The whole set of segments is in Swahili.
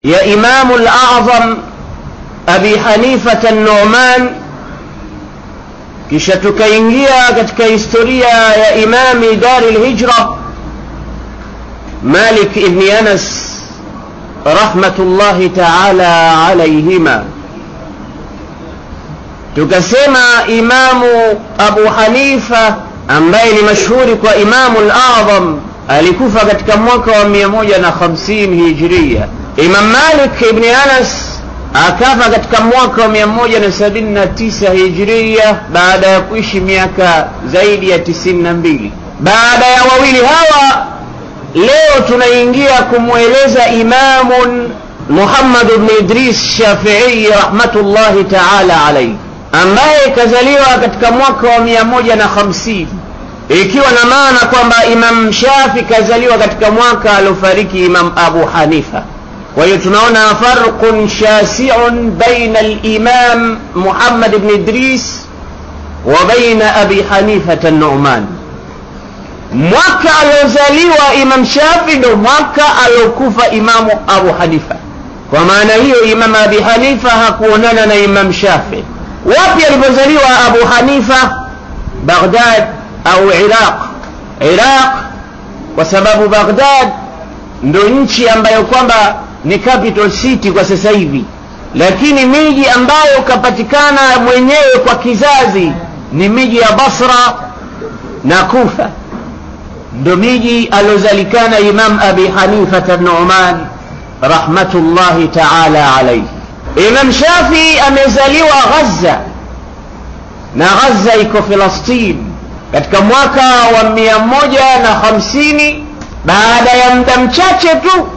ya Imamu al-A'zam Abi Hanifa an-Nu'man, kisha tukaingia katika historia ya Imami Daril Hijra Malik ibn Anas rahmatullahi ta'ala alayhima. Tukasema Imamu Abu Hanifa ambaye ni mashuhuri kwa Imamu al-A'zam alikufa katika mwaka wa 150 Hijria. Imam Malik ibn Anas akafa katika mwaka wa 179 Hijria baada ya kuishi miaka zaidi ya 92. Baada ya wawili hawa, leo tunaingia kumweleza Imamu Muhammad ibn Idris Shafi'i rahmatullahi ta'ala alayhi, ambaye kazaliwa katika mwaka wa 150, ikiwa na maana kwamba Imam Shafi kazaliwa katika mwaka aliofariki Imam Abu Hanifa. Kwa hiyo tunaona farqun shasi'un baina al-Imam Muhammad ibn Idris wa baina Abi Hanifa an-Nu'man. Mwaka aliozaliwa Imam Shafi ndio mwaka aliokufa Imam Abu Hanifa. Kwa maana hiyo Imam Abi Hanifa hakuonana na Imam Shafi. Wapi alipozaliwa Abu Hanifa? Baghdad au Iraq, kwa sababu Baghdad ndio nchi ambayo kwamba ni capital city kwa sasa hivi, lakini miji ambayo kapatikana mwenyewe kwa kizazi ni miji ya Basra na Kufa. Ndio miji alozalikana Imam Abi Hanifa an-Nu'man rahmatullahi ta'ala alayhi. Imam Shafi amezaliwa Gaza, na Gaza iko Palestina, katika mwaka wa 150. Baada ya muda mchache tu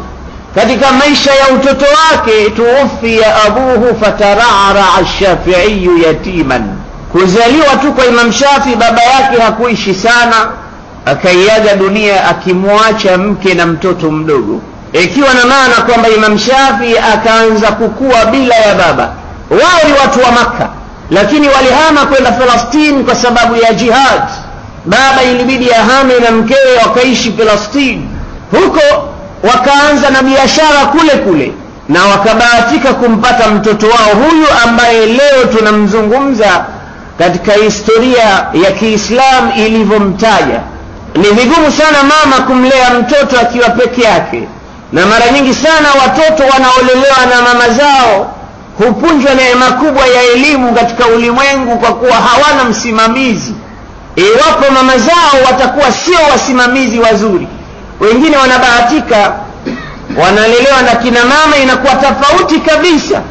katika maisha ya utoto wake, tuufia abuhu fatara'ara ash-Shafi'i yatiman. Kuzaliwa tu kwa Imam Shafi, baba yake hakuishi sana, akaiaga dunia akimwacha mke na mtoto mdogo, ikiwa na maana kwamba Imam Shafi akaanza kukua bila ya baba. Wao ni watu wa Makka, lakini walihama kwenda Palestina kwa sababu ya jihad. Baba ilibidi ahame na mkewe wakaishi Palestina. Huko wakaanza na biashara kule kule, na wakabahatika kumpata mtoto wao huyu ambaye leo tunamzungumza katika historia ya Kiislamu ilivyomtaja. Ni vigumu sana mama kumlea mtoto akiwa peke yake, na mara nyingi sana watoto wanaolelewa na mama zao hupunjwa neema kubwa ya elimu katika ulimwengu kwa kuwa hawana msimamizi. Iwapo mama zao watakuwa sio wasimamizi wazuri, wengine wanabahatika wanalelewa na kina mama, inakuwa tofauti kabisa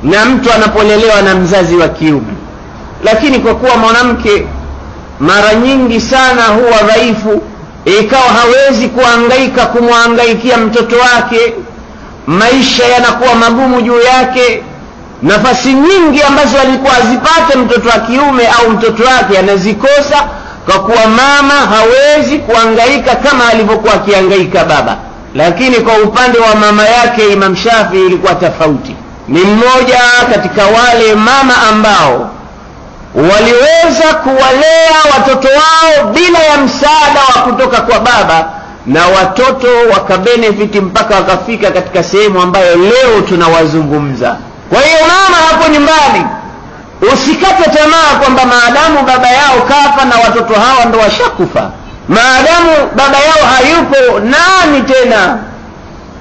na mtu anapolelewa na mzazi wa kiume. Lakini kwa kuwa mwanamke mara nyingi sana huwa dhaifu, ikawa hawezi kuhangaika kumhangaikia mtoto wake, maisha yanakuwa magumu juu yake. Nafasi nyingi ambazo alikuwa azipate mtoto wa kiume au mtoto wake anazikosa, kwa kuwa mama hawezi kuhangaika kama alivyokuwa akihangaika baba. Lakini kwa upande wa mama yake Imam Shafi ilikuwa tofauti. Ni mmoja katika wale mama ambao waliweza kuwalea watoto wao bila ya msaada wa kutoka kwa baba, na watoto wakabenefiti mpaka wakafika katika sehemu ambayo leo tunawazungumza. Kwa hiyo mama hapo nyumbani, usikate tamaa kwamba maadamu baba yao kafa na watoto hawa ndo washakufa. Maadamu baba yao hayupo, nani tena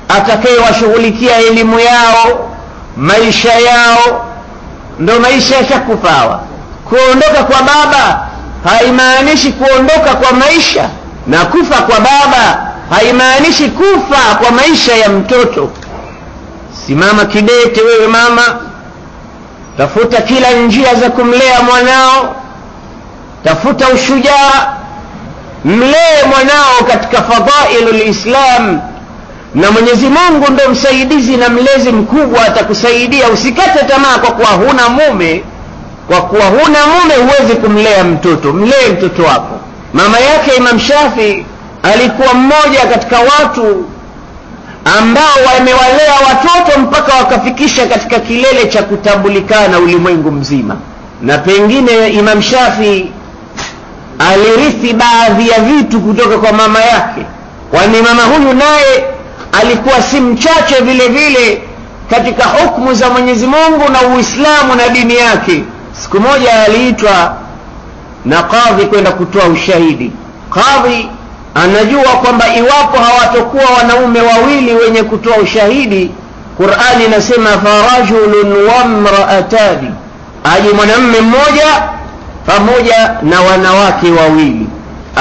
atakayewashughulikia elimu yao, maisha yao? Ndo maisha yashakufa hawa. Kuondoka kwa baba haimaanishi kuondoka kwa maisha, na kufa kwa baba haimaanishi kufa kwa maisha ya mtoto. Simama kidete wewe mama, tafuta kila njia za kumlea mwanao, tafuta ushujaa, mlee mwanao katika fadhailul Islam, na Mwenyezi Mungu ndo msaidizi na mlezi mkubwa, atakusaidia. Usikate tamaa kwa kuwa huna mume. Kwa kuwa huna mume huwezi kumlea mtoto, mlee mtoto wako. Mama yake Imam Shafi alikuwa mmoja katika watu ambao wamewalea watoto mpaka wakafikisha katika kilele cha kutambulikana ulimwengu mzima. Na pengine Imam Shafi alirithi baadhi ya vitu kutoka kwa mama yake, kwani mama huyu naye alikuwa si mchache vile vile katika hukumu za Mwenyezi Mungu na Uislamu na dini yake. Siku moja aliitwa na kadhi kwenda kutoa ushahidi. Kadhi anajua kwamba iwapo hawatakuwa wanaume wawili wenye kutoa ushahidi, Qur'ani inasema farajulun wa imra'atani, aje mwanamume mmoja pamoja na wanawake wawili.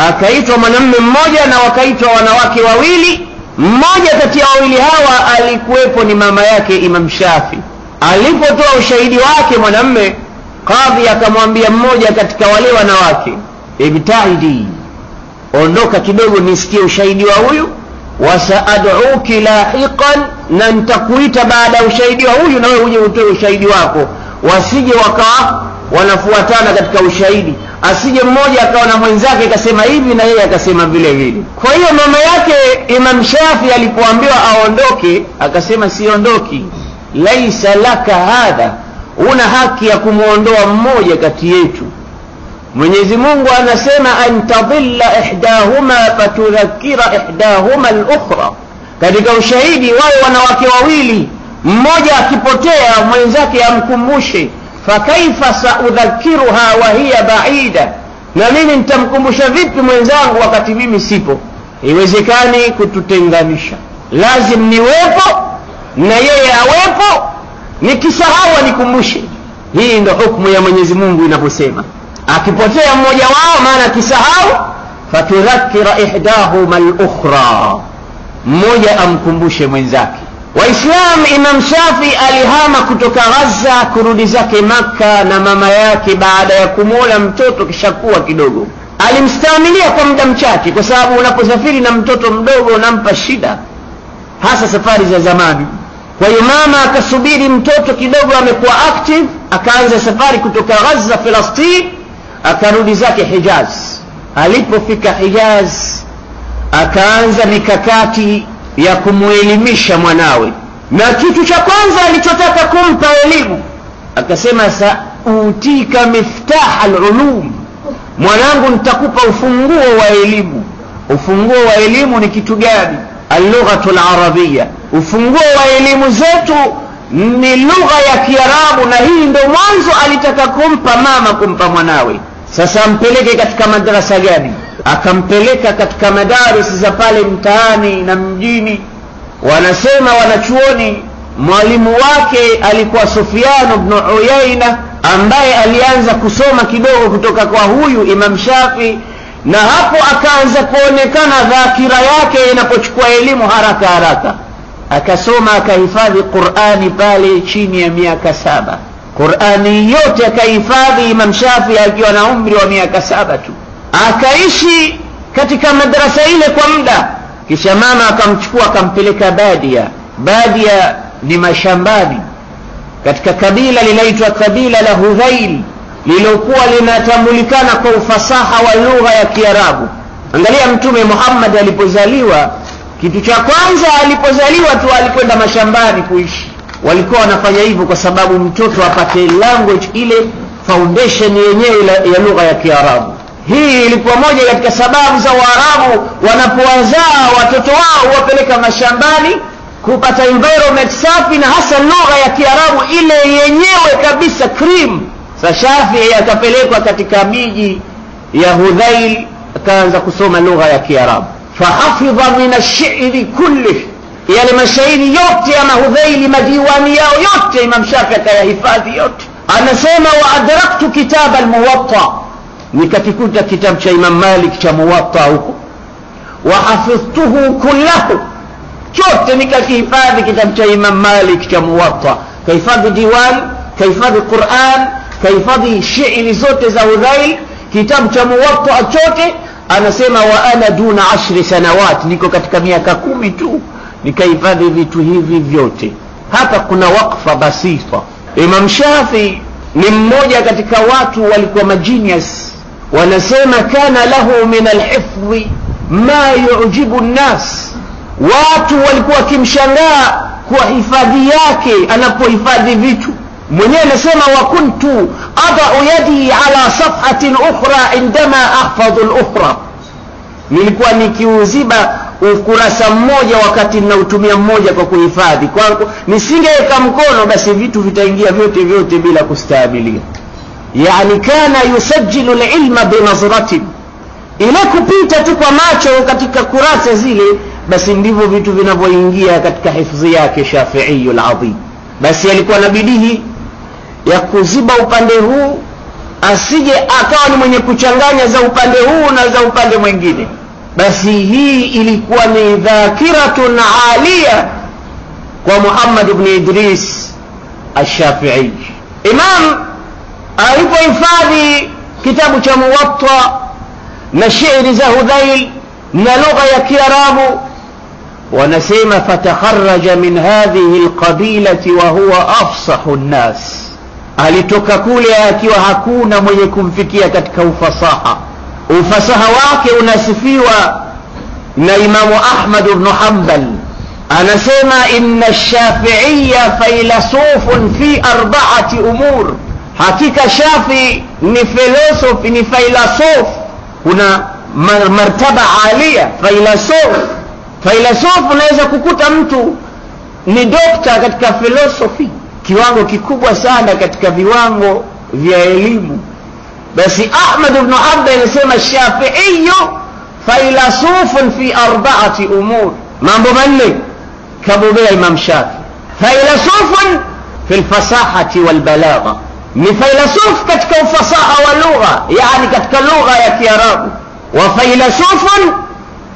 Akaitwa mwanamume mmoja na wakaitwa wanawake wawili. Mmoja kati ya wawili hawa alikuwepo ni mama yake Imam Shafi. Alipotoa ushahidi wake mwanamume, kadhi akamwambia mmoja katika wale wanawake, ibtaidi, ondoka kidogo nisikie ushahidi wa huyu, wasaad'uki lahiqan, na nitakuita baada ya ushahidi wa huyu na wewe uje utoe ushahidi wako. Wasije wakawa wanafuatana katika ushahidi, asije mmoja akawa na mwenzake akasema hivi na yeye akasema vile vile. Kwa hiyo mama yake Imam Shafi alipoambiwa aondoke akasema siondoki, laisa laka hadha, una haki ya kumuondoa mmoja kati yetu. Mwenyezi Mungu anasema antadhilla ihdahuma fatudhakkira ihdahuma al-ukhra. Katika ushahidi wale wanawake wawili, mmoja akipotea mwenzake amkumbushe, fakaifa saudhakiruha wa hiya ba'ida, na mimi nitamkumbusha vipi mwenzangu wakati mimi sipo? Iwezekani kututenganisha, lazim niwepo na yeye awepo, nikisahau anikumbushe. Hii ndio hukumu ya Mwenyezi Mungu inaposema akipotea mmoja wao, maana kisahau, fatudhakkira ihdahuma al-ukhra, mmoja amkumbushe mwenzake. Waislamu, Imam Shafi alihama kutoka Gaza kurudi zake Makka na mama yake baada ya kumuona mtoto kishakuwa kidogo. Alimstahimilia kwa muda mchache, kwa sababu unaposafiri na mtoto mdogo unampa shida, hasa safari za zamani. Kwa hiyo mama akasubiri mtoto kidogo amekuwa active, akaanza safari kutoka Gaza Palestina, akarudi zake Hijaz. Alipofika Hijaz akaanza mikakati ya kumuelimisha mwanawe, na kitu cha kwanza alichotaka kumpa elimu akasema sautika miftah al-ulum, mwanangu nitakupa ufunguo wa elimu. Ufunguo wa elimu ni kitu gani? Al-lughatu al-arabiyya. Ufunguo wa elimu zetu ni lugha ya Kiarabu, na hii ndio mwanzo alitaka kumpa mama, kumpa mwanawe. Sasa ampeleke katika madrasa gani? Akampeleka katika madaris za pale mtaani na mjini. Wanasema wanachuoni mwalimu wake alikuwa Sufyan ibn Uyayna, ambaye alianza kusoma kidogo kutoka kwa huyu Imam Shafi, na hapo akaanza kuonekana dhakira yake inapochukua elimu haraka haraka. Akasoma akahifadhi Qur'ani pale chini ya miaka 7. Qur'ani yote akahifadhi Imam Shafi akiwa na umri wa miaka 7 tu. Akaishi katika madrasa ile kwa muda, kisha mama akamchukua akampeleka Badia. Badia ni mashambani katika kabila linaitwa kabila la Hudhail, lilokuwa linatambulikana kwa ufasaha wa lugha ya Kiarabu. Angalia Mtume Muhammad alipozaliwa, kitu cha kwanza alipozaliwa tu alikwenda mashambani kuishi. Walikuwa wanafanya hivyo kwa sababu mtoto apate language ile, foundation yenyewe ya lugha ya Kiarabu. Hii ilikuwa moja katika sababu za Waarabu wanapowazaa watoto wao wapeleka mashambani kupata environment safi, na hasa lugha ya Kiarabu ile yenyewe kabisa, cream. Sasa Shafi'i akapelekwa katika miji ya Hudhail, akaanza kusoma lugha ya Kiarabu. Fahafidha min ash-shi'ri kulli, yale mashairi yote ya Hudhail, madiwani yao yote Imam Shafi'i akayahifadhi yote. Anasema wa adraktu kitab al-Muwatta, nikakikuta kitabu cha Imam Malik cha Muwatta huko. Wa hafidhtuhu kullahu, chote nikakihifadhi kitabu cha Imam Malik cha Muwatta. Kahifadhi diwan, kahifadhi Qur'an, kahifadhi shairi zote za Hudhail, kitabu cha Muwatta chote. Anasema wa ana duna 10 sanawat, niko katika miaka 10 tu nikahifadhi vitu hivi vyote. Hapa kuna wakfa basita. Imam Shafi ni mmoja katika watu walikuwa magenius. Wanasema kana lahu min alhifdhi ma yu'jibu an-nas, watu walikuwa kimshangaa kwa hifadhi yake anapohifadhi vitu. Mwenyewe anasema wa kuntu adau yadi ala safhatin ukhra indama ahfadhu al-ukhra, nilikuwa nikiuziba ukurasa mmoja wakati ninautumia mmoja kwa kuhifadhi. Kwangu nisingeweka mkono basi vitu vitaingia vyote bila kustahimilia. Yani kana yusajjilu al-ilma binazratin, ile kupita tu kwa macho katika kurasa zile, basi ndivyo vitu vinavyoingia katika hifadhi yake Shafi'i al-adhim. Basi alikuwa na bidii ya kuziba upande huu, asije akawa ni mwenye kuchanganya za upande huu na za upande mwingine. Basi hii ilikuwa ni dhakiratun alia kwa Muhammad ibn Idris al-Shafi'i. Imam alipohifadhi kitabu cha Muwatta na shairi za Hudhail na lugha ya Kiarabu, wanasema fatakharraja min hadhihi alqabilati wa huwa afsahu an-nas, alitoka kule akiwa hakuna mwenye kumfikia katika ufasaha. Ufasaha wake unasifiwa na Imamu Ahmad ibn Hanbal, anasema inna ash-Shafi'iyya faylasufun fi arba'ati umur, hakika Shafi ni filosofi, ni filosof, kuna martaba alia. Filosof unaweza kukuta mtu ni dokta katika filosofi, kiwango kikubwa sana katika viwango vya elimu. Basi Ahmad ibn Hanbal anasema Shafi'iyyu filasufun fi arba'ati umur, mambo manne kabobea Imam Shafi. Filasufun fi alfasahati walbalagha, ni filosof katika ufasaha wa lugha, yani katika lugha ya Kiarabu. Wa filasufun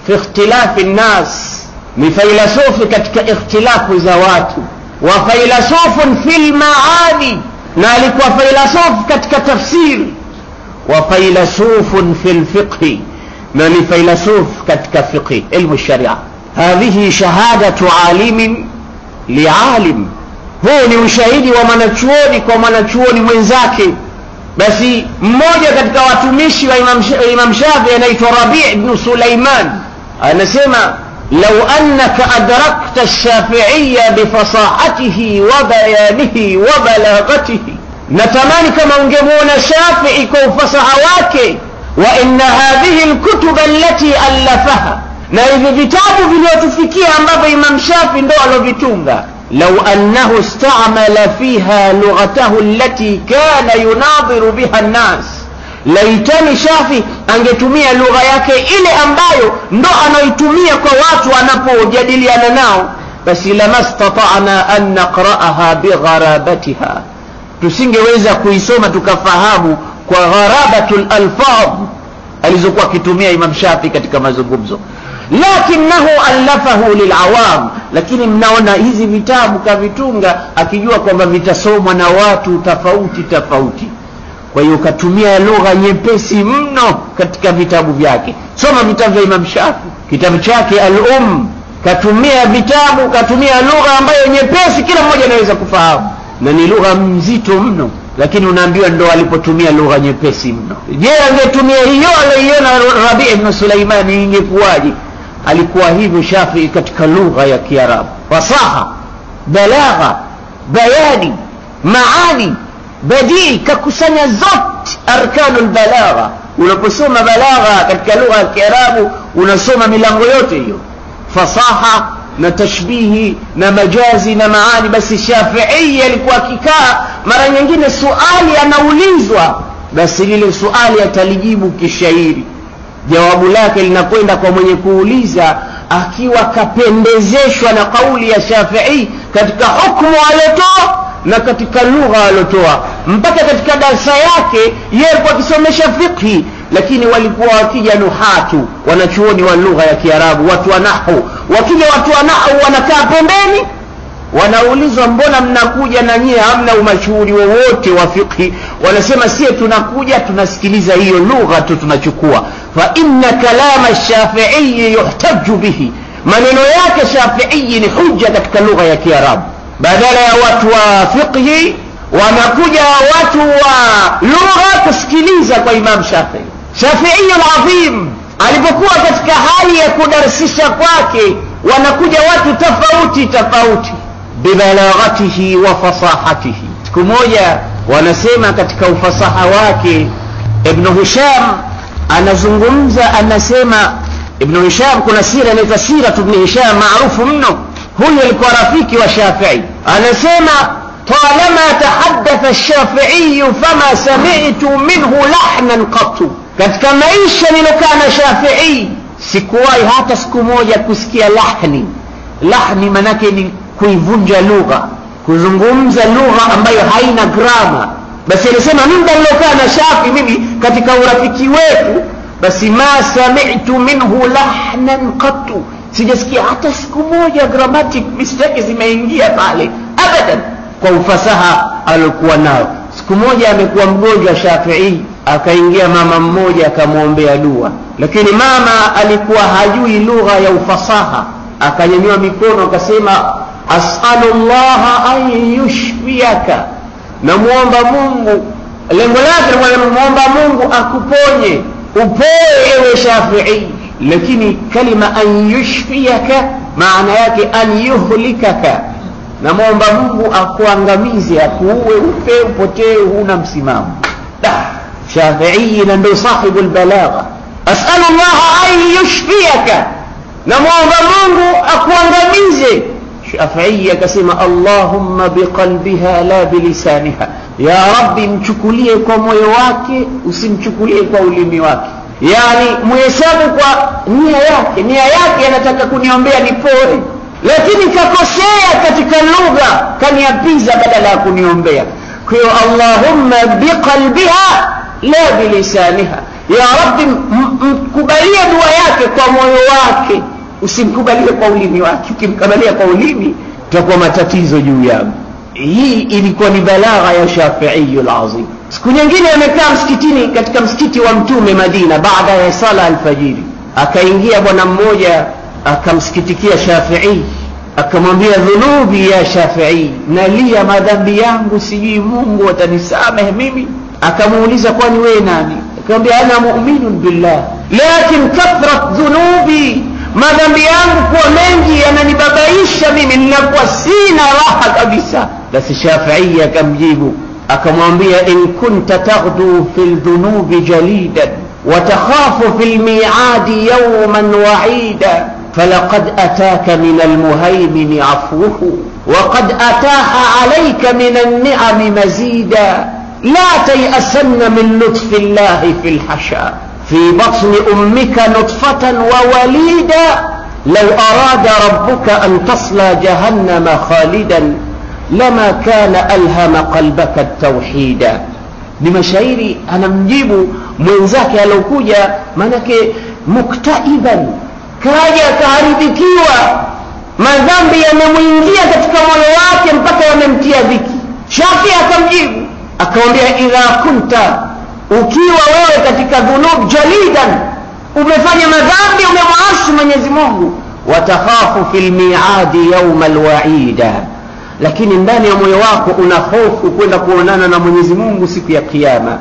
fi ikhtilafi an-nas, ni filosofi katika ikhtilafu za watu. Wa filasufun fil maani, na alikuwa filosofi katika tafsiri. Wa filasufun fil fiqh, na ni filosof katika fiqh, ilmu sharia. Hadhihi shahadatu alimin lialim, huu ni ushahidi wa mwanachuoni kwa mwanachuoni mwenzake. Basi mmoja katika watumishi wa Imam Shafi anaitwa Rabi' ibn Sulaiman, anasema law annaka adrakta ash-Shafi'iyya bifasahatihi wa bayanihi wa balaghatihi, natamani kama ungemuona Shafi'i kwa ufasaha wake. Wa inna hadhihi al-kutub allati allafaha, na hivi vitabu vilivyotufikia ambavyo Imam Shafi ndo alovitunga, law annahu istamala fiha lughatahu allati kana yunadhiru biha an-nas, laitani Shafi angetumia lugha yake ile ambayo ndo anaitumia kwa watu anapojadiliana nao, basi lamastata'na an naqra'aha bigharabatiha, tusingeweza kuisoma tukafahamu kwa gharabatul alfaz alizokuwa akitumia Imam Shafi katika mazungumzo. Lakinahu allafahu lilawam, lakini mnaona hizi vitabu kavitunga akijua kwamba vitasomwa na watu tofauti. Kwa hiyo katumia lugha nyepesi mno katika vitabu vyake. Soma vitabu vya Imam Shafi, kitabu chake katumia lugha ambayo nyepesi kila mmoja anaweza kufahamu, na ni lugha mzito mno, lakini unaambiwa ndo alipotumia lugha nyepesi mno. Je, angetumia hiyo aliyoiona Rabi' ibn Sulaiman ingekuwaje? Alikuwa hivyo Shafi katika lugha ya Kiarabu, fasaha, balagha, bayani, maani, badii, kakusanya zote arkanul balagha. Unaposoma balagha katika lugha ya Kiarabu unasoma milango yote hiyo, fasaha na tashbihi na majazi na maani. Basi Shafi'i alikuwa akikaa, mara nyingine swali anaulizwa, basi lile swali atalijibu kishairi, jawabu lake linakwenda kwa mwenye kuuliza akiwa kapendezeshwa na kauli ya Shafi'i katika hukumu aliyotoa na katika lugha aliyotoa. Mpaka katika darasa yake yeye alikuwa akisomesha fiqh, lakini walikuwa wakija nuhatu, wanachuoni wa lugha ya Kiarabu, watu wa nahwu. Wakija watu wa nahwu wanakaa pembeni, wanaulizwa mbona mnakuja na nyie hamna umashuhuri wowote wa fiqh? Wanasema sie tunakuja tunasikiliza hiyo lugha tu tunachukua. Fa inna kalama Shafi'i yuhtaju bihi, maneno yake Shafi'i ni hujja katika lugha ya Kiarabu. Badala ya watu wa fiqh wanakuja watu wa lugha kusikiliza kwa Imam Shafi'i. Shafi'i al-Azim alipokuwa katika hali ya kudarsisha kwake, wanakuja watu tofauti bibalaghatihi wa fasahatihi. Siku moja wanasema katika ufasaha wake Ibn Hisham anazungumza, anasema Ibn Hisham kuna sira inaitwa sira Ibn Hisham maarufu mno. Huyu alikuwa rafiki wa Shafi'i. Anasema طالما تحدث الشافعي فما سمعت منه لحنا قط. katika maisha nilokaa na Shafi'i sikuwahi hata siku moja kusikia lahni. Lahni manake ni kuivunja lugha, kuzungumza lugha ambayo haina grama. Basi alisema muda nilokaa na Shafi'i mimi katika urafiki wetu, basi ma sami'tu minhu lahnan qat, sijasikia hata siku moja grammatic mistake zimeingia pale abadan, kwa ufasaha alikuwa nao. Siku moja amekuwa mgonjwa Shafi'i, akaingia mama mmoja akamwombea dua, lakini mama alikuwa hajui lugha ya ufasaha, akanyanyua mikono akasema as'alullah an yushfiyaka, namuomba Mungu. Lengo lake ni muomba Mungu akuponye, upoe ewe Shafi'i. Lakini kalima an yushfiyaka maana yake an yuhlikaka, namuomba Mungu akuangamize, akuue, ufe, upotee, huna msimamo. Shafi'i ndo sahibu albalagha. as'alullah an yushfiyaka, namuomba Mungu akuangamize. Shafi'i akasema Allahumma biqalbiha la bilisaniha, ya Rabbi mchukulie kwa moyo wake, usimchukulie kwa ulimi wake. Yani muhesabu kwa nia yake. Nia yake anataka kuniombea nipoe, lakini kakosea katika lugha, kaniapiza badala ya kuniombea. Kwa hiyo Allahumma biqalbiha la bilisaniha, ya Rabbi mkubalie dua yake kwa moyo wake, usimkubalie kwa ulimi wake. Ukimkubalia kwa ulimi tutakuwa matatizo juu yangu. Hii ilikuwa ni balagha ya Shafi'i al-azim. Siku nyingine amekaa msikitini katika msikiti wa Mtume Madina, baada ya sala alfajiri, akaingia bwana mmoja akamsikitikia Shafi'i, akamwambia dhunubi ya Shafi'i, nalia madhambi yangu, sijui Mungu atanisamehe mimi. Akamuuliza kwani wewe nani? Akamwambia ana mu'minun billah lakin kathrat dhunubi, madhambi yangu kwa mengi yananibabaisha mimi, ninakuwa sina raha kabisa. Basi Shafi'i akamjibu akamwambia in kunta taghdu fil dhunubi jalidan wa takhafu fil mi'adi yawman wa'ida falaqad ataka min almuhaymin afwuhu wa qad ataha alayka min an-ni'am mazida la tayasanna min lutfi llahi fil hasha في بطن أمك نطفة ووليدا لو أراد ربك أن تصلى جهنم خالدا لما كان ألهم قلبك التوحيدا. بمشاعري أنا مجيب mwenzake alokuja manake muktaiban, kaja kaharibikiwa, madhambi yamemuingia katika moyo wake mpaka yamemtia dhiki. Shafi akamjibu akamwambia idha kunta, ukiwa wewe katika dhunub jalidan, umefanya madhambi, umemwasi Mwenyezi Mungu, watakhafu fil mi'adi yawm alwa'ida, lakini ndani ya moyo wako una hofu kwenda kuonana na Mwenyezi Mungu siku ya kiyama,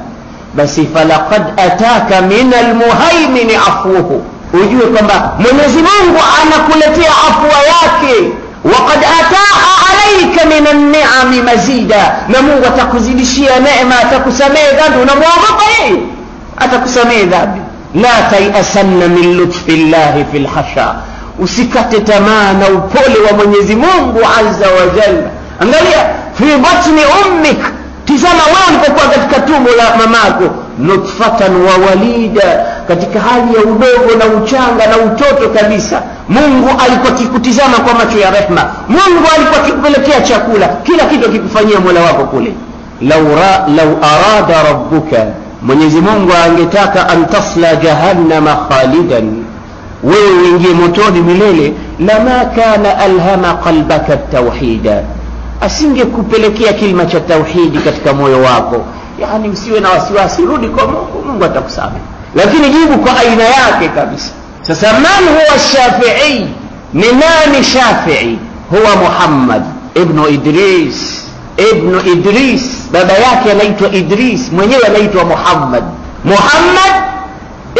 basi falaqad ataka min almuhaymin afwuhu, ujue kwamba Mwenyezi Mungu anakuletea afwa yake. وقد أتاها عليك من النعم مزيدا, na Mungu atakuzidishia neema, atakusamehe dhambi. Unamwogopa yeye, atakusamehe dhambi. La tayasanna min lutfi llahi fil hasha, usikate tamaa na upole wa Mwenyezi Mungu azza wa jalla. Angalia fi batni ummik, tizama wewe ulipokuwa katika tumbo la mamako, nutfatan wa walida, katika hali ya udogo na uchanga na utoto kabisa, Mungu alikuwa akikutizama kwa macho ya rehema. Mungu alikuwa akikupelekea chakula, kila kitu akikufanyia Mola wako kule. Lau arada rabbuka, Mwenyezi Mungu angetaka an tasla jahannama khalidan, wewe uingie motoni milele, lama kana alhama qalbaka at-tauhida, asingekupelekea kilima cha tauhidi katika moyo wako. Yani usiwe na wasiwasi, rudi kwa Mungu, Mungu atakusamehe. Lakini jibu kwa aina yake kabisa. Sasa man huwa Shafi'i? Ni nani Shafi'i? Huwa Muhammad ibn Idris. Ibn Idris, baba yake anaitwa Idris, mwenyewe anaitwa Muhammad. Muhammad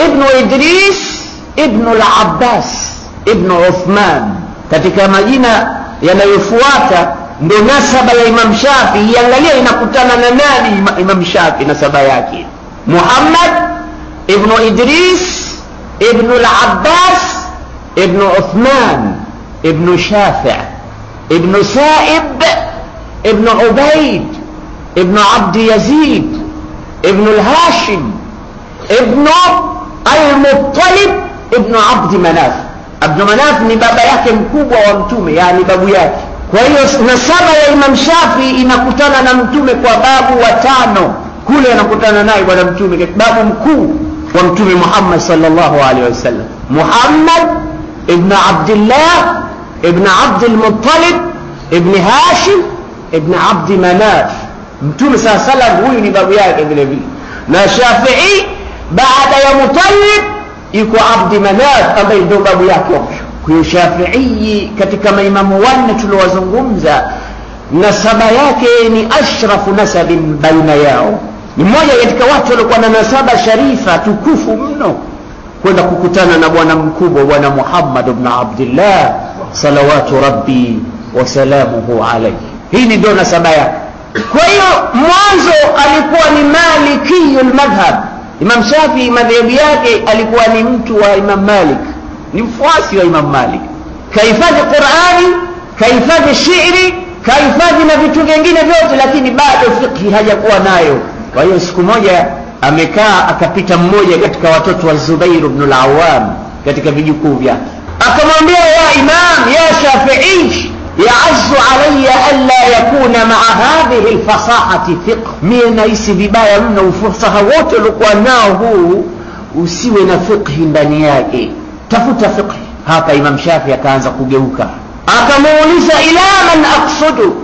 ibn Idris ibn al-Abbas ibn Uthman. Katika majina yanayofuata ndio nasaba ya Imam Shafi'i. Angalia inakutana na nani Imam Shafi'i nasaba yake? Muhammad ibn Idris ابن العباس ابن عثمان ابن شافع ابن سائب ابن عبيد ابن عبد يزيد ابن الهاشم ابن المطلب ابن عبد مناف. Abd Manaf ni baba yake mkubwa wa mtume, yani babu yake. Kwa hiyo nasaba ya Imam Shafi inakutana na mtume kwa babu watano. Kule anakutana naye bwana mtume, babu mkuu wa mtume Muhammad sallallahu alaihi wasallam, Muhammad ibn Abdullah ibn Abd al-Muttalib ibn Hashim ibn Abd Manaf. Mtume sallallahu alaihi wasallam huyu ni babu yake vile vile. Na Shafi'i baada ya Muttalib yuko Abd Manaf ambaye ndio babu yake. Kwa hiyo Shafi'i katika maimamu wanne tuliowazungumza, nasaba yake ni ashrafu nasabin baina yao, ni mmoja katika watu waliokuwa na nasaba sharifa tukufu mno, kwenda kukutana na bwana mkubwa, bwana Muhammad ibn Abdullah salawatu rabbi wa salamuhu alayhi. Hii ndio nasaba yake. Kwa hiyo mwanzo alikuwa ni malikiyul madhhab. Imam Shafi madhehebu yake alikuwa ni mtu wa Imam Malik, ni mfuasi wa Imam Malik. Kahifadhi Qur'ani, kahifadhi shairi, kahifadhi na vitu vingine vyote, lakini bado fiqh hajakuwa nayo. Kwa hiyo siku moja amekaa, akapita mmoja katika watoto wa Zubair ibn al-Awwam katika vijukuu vyake, akamwambia, ya Imam, ya Shafi'i, ya'azzu alayya an la yakuna ma'a hadhihi al-fasahati fiqh. Mimi nahisi vibaya mno ufasaha wote uliokuwa nao huu usiwe na fiqh ndani yake, tafuta fiqh. Hapa Imam Shafi akaanza kugeuka, akamuuliza, ila man aqsudu,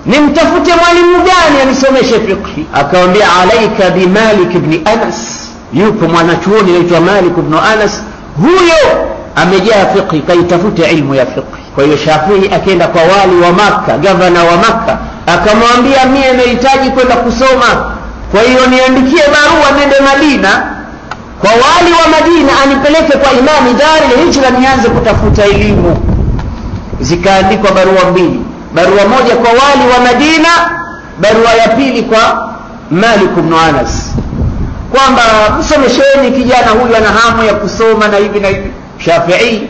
nimtafute mwalimu gani anisomeshe fiqh? Akamwambia, alaika bi Malik ibn Anas, yupo mwanachuoni anaitwa Malik ibn Anas, huyo amejaa fiqh, kaitafute ilmu ya fiqh. Kwa hiyo Shafi'i akaenda kwa wali wa Makka, gavana wa Makka, akamwambia, mimi nahitaji kwenda kusoma, kwa hiyo niandikie barua nende Madina kwa wali wa Madina anipeleke kwa Imam Darul Hijra nianze kutafuta elimu. Zikaandikwa barua mbili, barua moja kwa wali wa Madina, barua ya pili kwa Malik ibn Anas, kwamba msomesheni kijana huyu ana hamu ya kusoma na hivi na hivi. Shafi'i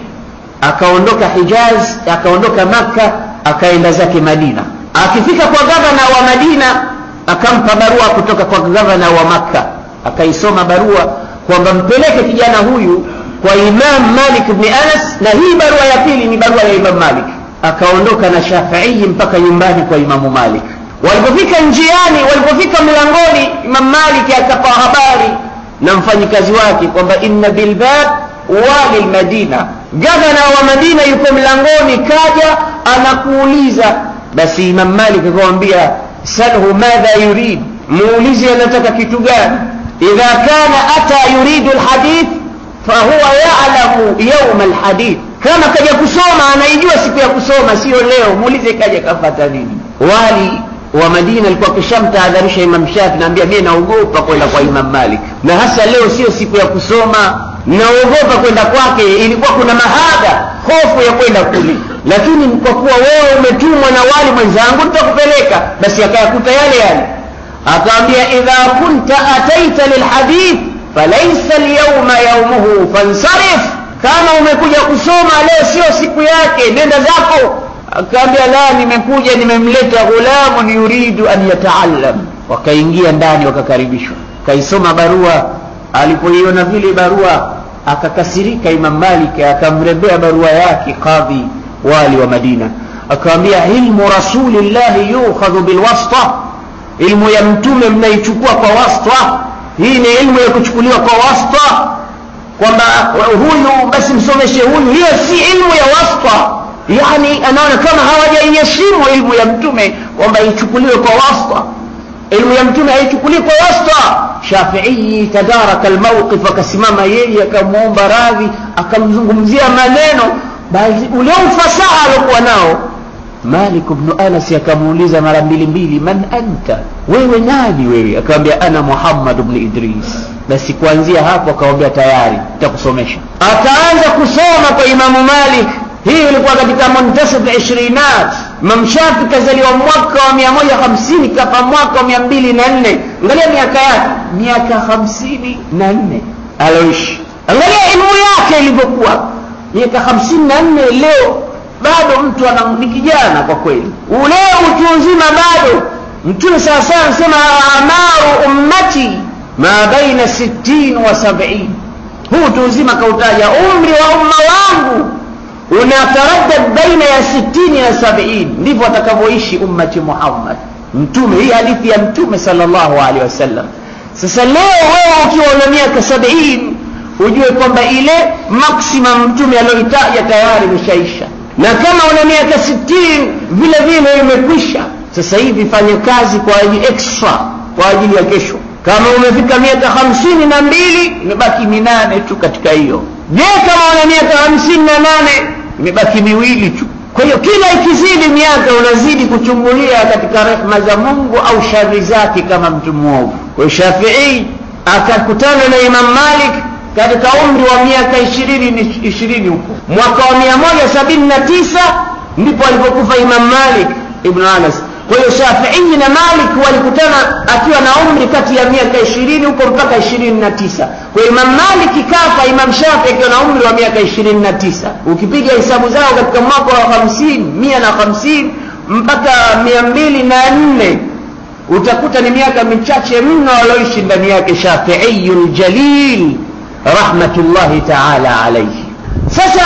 akaondoka Hijaz, akaondoka Makka, akaenda zake Madina. Akifika kwa gavana wa Madina, akampa barua kutoka kwa gavana wa Makka, akaisoma barua kwamba mpeleke kijana huyu kwa Imam Malik ibn Anas, na hii barua ya pili ni barua ya Imam Malik. Akaondoka na Shafi'i mpaka nyumbani kwa Imam Malik. Walipofika njiani, walipofika mlangoni, Imam Malik akapa habari na mfanyikazi wake kwamba inna bilbab wali Madina, gavana wa Madina yuko mlangoni, kaja anakuuliza. Basi Imam Malik akamwambia, salhu madha yurid, muulize anataka kitu gani. idha kana ata yuridu alhadith fahuwa ya'lamu yawm alhadith, kama kaja kusoma anaijua siku ya kusoma, sio leo. Muulize kaja kafuata nini. Wali wa Madina alikuwa kishamtahadharisha Imam Shafi, naambia mimi naogopa kwenda kwa Imam Malik, na hasa leo sio siku ya kusoma, naogopa kwenda kwake. Ilikuwa kuna mahaba, hofu ya kwenda kule, lakini kwa kuwa wewe umetumwa na wali mwenzangu nitakupeleka. Basi akayakuta yale yale, akaambia, idha kunta ataita lilhadith falaysa alyawma yawmuhu fansarif, kama umekuja kusoma leo sio siku yake, nenda zako. Akaambia, la, nimekuja nimemleta ghulamun yuridu an yataallam. Wakaingia ndani, wakakaribishwa, kaisoma barua. Alipoiona vile barua akakasirika Imam Malik, akamrembea barua yake kadhi wali wa Madina, akamwambia, ilmu rasulillahi yukhadhu bilwasita, ilmu ya mtume mnaichukua kwa wasta. Hii ni ilmu ya kuchukuliwa kwa wasta, kwamba huyu basi msomeshe huyu, hiyo si ilmu ya wasta. Yani anaona kama hawajaiheshimu ilmu ya mtume kwamba ichukuliwe kwa wasta. Ilmu ya mtume haichukuliwi kwa wasta. Shafi'i tadaraka almawqif, akasimama yeye akamuomba radhi, akamzungumzia maneno, bali ule ufasaha alikuwa nao. Malik ibn Anas akamuuliza mara mbili, man anta, wewe nani wewe? Akamwambia, ana Muhammad ibn Idris. Basi kuanzia hapo akamwambia, tayari nitakusomesha. Akaanza kusoma kwa Imam Malik. Hii ilikuwa katika muntasab 20. Imam Shafi kazaliwa mwaka wa 150, kafa mwaka wa 204. Angalia miaka yake, miaka 54 aloishi. Angalia elimu yake ilivyokuwa. Miaka 54 leo bado mtu ni kijana kwa kweli. Ule utu uzima bado. Mtume sasa anasema amaru ummati ma baina 60 wa 70. Huu utu uzima kautaja, umri wa umma wangu unataraddad baina ya 60 na 70. Ndivyo atakavyoishi ummati Muhammad. Mtume, hii hadithi ya Mtume sallallahu alaihi wasallam. Sasa leo wewe ukiwa na miaka 70 ujue kwamba ile maximum Mtume aliyoitaja tayari imeshaisha, na kama una miaka 60 vile vile imekwisha. Sasa hivi fanye kazi kwa ajili extra, kwa ajili ya kesho. Kama umefika miaka 52 imebaki 8 tu katika hiyo. Je, kama una miaka 58 imebaki 2 tu. Kwa hiyo kila ikizidi miaka unazidi kuchungulia katika rehema za Mungu au shari zake kama mtu mwovu. Kwa Shafi'i akakutana na Imam Malik katika umri wa miaka 20 huko. Mwaka wa 179 ndipo alipokufa Imam Malik ibn Anas. Kwa hiyo Shafi'i na Malik walikutana akiwa na umri kati ya miaka 20 huko mpaka 29. Kwa Imam Malik kafa Imam Shafi'i akiwa na umri wa miaka 29. Ukipiga hesabu zao katika mwaka wa 150 mpaka 204 utakuta ni miaka michache mno walioishi ndani yake Shafi'iyul Jalil rahmatullahi ta'ala alayhi. Sasa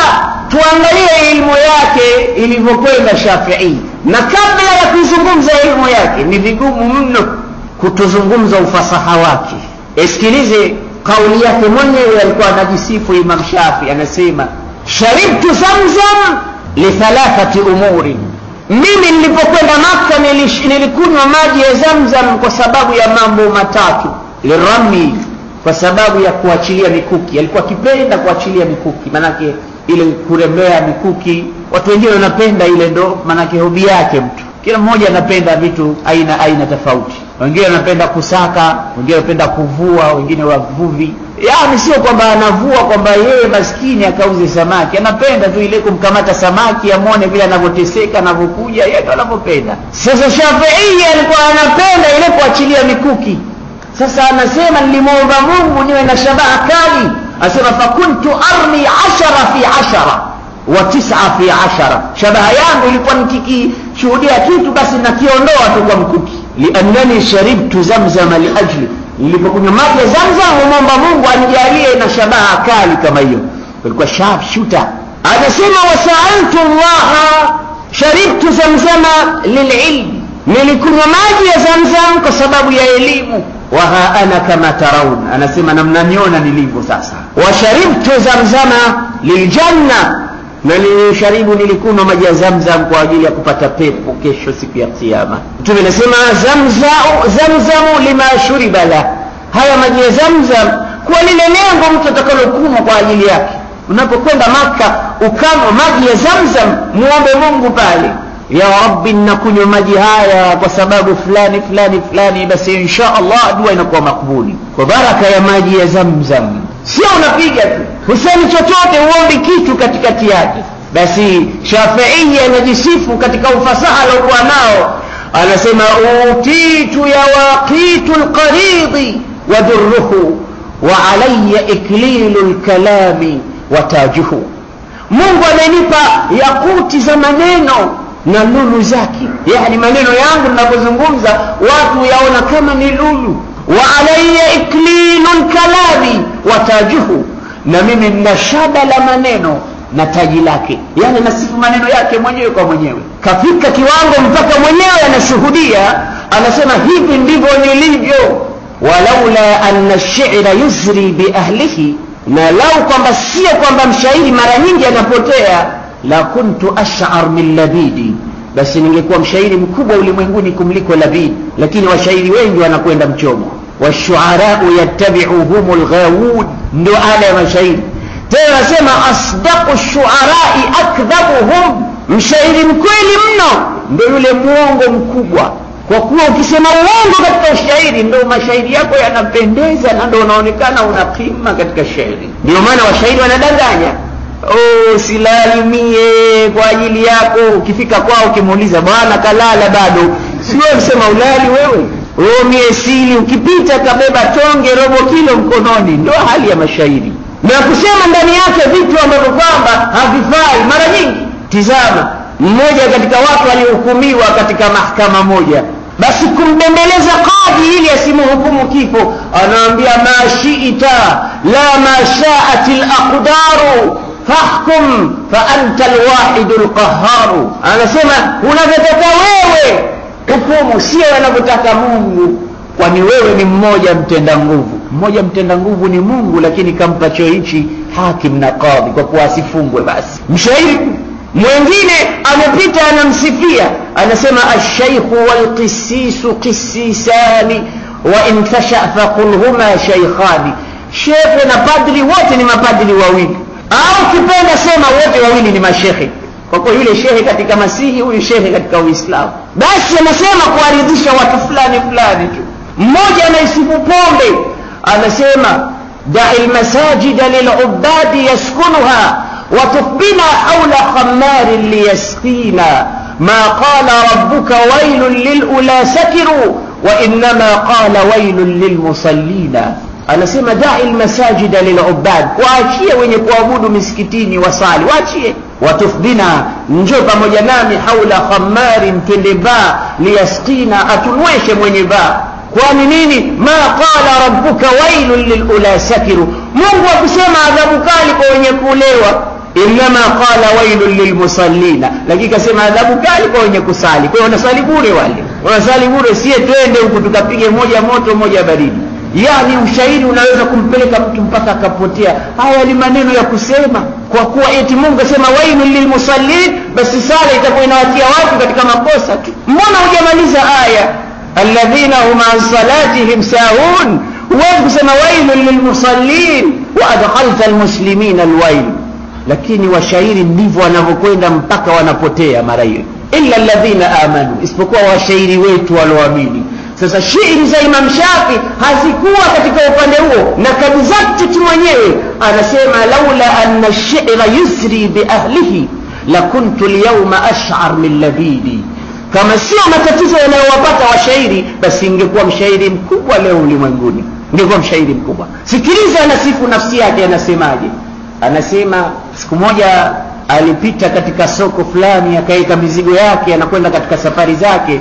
tuangalie elimu yake ilivyokwenda Shafi'i. Na kabla ya kuzungumza elimu yake, ni vigumu mno kutozungumza ufasaha wake. Sikilize kauli yake mwenyewe. Alikuwa anajisifu Imam Shafi'i, anasema sharibtu zamzam li 3 umuri. Mimi nilipokwenda Makka nilikunywa maji ya Zamzam kwa sababu ya mambo matatu. Lirami, kwa sababu ya kuachilia mikuki. Alikuwa akipenda kuachilia mikuki, manake ile kurembea mikuki. Watu wengine wanapenda ile, ndo manake hobi yake mtu. Kila mmoja anapenda vitu aina tofauti. Wengine wanapenda kusaka, wengine wanapenda kuvua, wengine wavuvi. Yaani sio kwamba anavua kwamba yeye maskini akauze samaki. Anapenda tu ile kumkamata samaki amone vile anavyoteseka, anavyokuja, yeye ndo anavyopenda. Sasa Shafi'i alikuwa anapenda ile kuachilia mikuki. Sasa anasema nilimwomba Mungu niwe na shabaha kali. Asema fakuntu armi 10 fi 10 wa 9 fi 10. Shabaha yangu ilikuwa nikikishuhudia kitu basi nakiondoa tu kwa mkuki. Liannani sharibtu zamzam li ajli, nilipokunywa maji ya Zamzam muomba Mungu anijalie na shabaha kali kama hiyo. Ilikuwa sharp shooter. Anasema wasa'altu Allah sharibtu zamzama lil'ilm, nilikunywa maji ya Zamzam kwa sababu ya elimu. Wa ana kama taraun, anasema namnaniona nilivyo sasa. Wa sharibtu zamzama liljanna, na nilikunywa maji ya Zamzam kwa ajili ya kupata pepo kesho siku ya Kiyama. Mtume anasema zamzamu lima shuriba la, haya maji ya Zamzam kwa lile lengo mtu atakalokunywa kwa ajili yake. Unapokwenda Makka ukanywa maji ya Zamzam, muombe Mungu pale, ya Rabbi nakunywa maji haya kwa sababu fulani fulani fulani, basi insha Allah dua inakuwa makbuli kwa baraka ya maji ya Zamzam. Sio unapiga tu, husemi chochote, uombi kitu katikati yake. Basi Shafi'i anajisifu katika ufasaha aliokuwa nao, anasema utitu ya waqitul qaridi wa durruhu wa alayya iklilul kalami wa tajuhu. Mungu amenipa yakuti za maneno na lulu zake, yani maneno yangu ninapozungumza watu yaona kama ni lulu. Wa alayya iklilul kalami wa tajuhu, na mimi nina shada la maneno na taji lake, yani nasifu maneno yake mwenyewe kwa mwenyewe. Kafika kiwango mpaka mwenyewe anashuhudia, anasema hivi ndivyo nilivyo. Walaula anna ash-shi'ra yusri bi ahlihi, na lau kwamba sio kwamba mshairi mara nyingi anapotea, la kuntu ash'ar min Labidi, basi ningekuwa mshairi mkubwa ulimwenguni kumliko Labid. Lakini washairi wengi wanakwenda mchomo. Washu'ara'u yattabi'uhumul ghawud, ndo ala ya mashairi. Tena nasema asdaqu shu'ara'i akdhabuhum, mshairi mkweli mno ndo yule muongo mkubwa. Kwa kuwa ukisema uongo katika ushairi ndo mashairi yako yanapendeza na ndo unaonekana una kima katika shairi. Ndio maana washairi wanadanganya. Silali mie kwa ajili yako. Ukifika kwao ukimuuliza bwana kalala bado, sio msema ulali wewe. Mie sili, ukipita kabeba tonge robo kilo mkononi. Ndio hali ya mashairi. na kusema ndani yake vitu ambavyo kwamba havifai. Mara nyingi tizama, mmoja katika watu alihukumiwa katika mahakama moja, basi kumbembeleza kadhi ili asimhukumu kifo, anaambia ma shi'ta la ma sha'atil aqdaru fahkum fa anta alwahidul qahhar. Anasema unavyotaka wewe hukumu, sio anavyotaka Mungu, kwani wewe ni mmoja mtenda nguvu. Mmoja mtenda nguvu ni Mungu, lakini kampa cheo hichi hakim na kadhi kwa kuwa asifungwe. Basi mshairi mwingine amepita anamsifia, anasema ash-shaykhu wal qissisu qissisani wa in tasha faqul huma shaykhani. Shekhe na padri wote ni mapadri wawili, au kipenda sema wote wawili ni mashekhe, kwa kuwa yule shehe katika Masihi, huyu shehe katika Uislamu. Basi anasema kuaridhisha watu fulani fulani tu. Mmoja anaisifu pombe, anasema da'il masajida lil'ubadi yaskunuha wa tufbina hawla khammarin liyasqina ma qala rabbuka wailun lil'ula sakiru wa innama qala wailun lilmusallina. Anasema da'il masajida lil'ubad, waachie wenye kuabudu misikitini wasali, waachie. Watufbina, njoo pamoja nami, haula khammarin, twende baa, liyasqina, atunweshe mwenye baa. Kwani nini? Ma qala rabbuka wailun lil'ula sakiru, Mungu akusema adhabu kali kwa wenye kulewa, inma qala wailun lilmusallina, lakini kasema adhabu kali kwa wenye kusali. Kwa hiyo wanasali bure, wale wanasali bure, sie twende huku tukapige moja moto moja baridi. Yani ushairi unaweza kumpeleka mtu mpaka akapotea. Haya ni maneno ya kusema kwa kuwa eti Mungu asema wailul lilmusallin, basi sala itakuwa inawatia watu katika makosa tu. Mbona hujamaliza aya alladhina hum an salatihim sahun? Huwezi kusema wailul lilmusallin wa adkhalta almuslimina alwail. Lakini washairi ndivyo wanavyokwenda mpaka wanapotea mara hiyo. Illa alladhina amanu, isipokuwa washairi wetu walioamini. Sasa shairi za Imam Shafi hazikuwa katika upande huo, na kadizati mwenyewe anasema laula anna ash-shi'ra yusri bi ahlihi la kuntu al-yawma ash'ar min labidi. Kama sio matatizo yanayowapata washairi, basi ingekuwa mshairi mkubwa leo ulimwenguni, ingekuwa mshairi mkubwa. Sikiliza anasifu nafsi yake, anasemaje? Anasema siku moja alipita katika soko fulani, akaeka mizigo yake, anakwenda katika safari zake.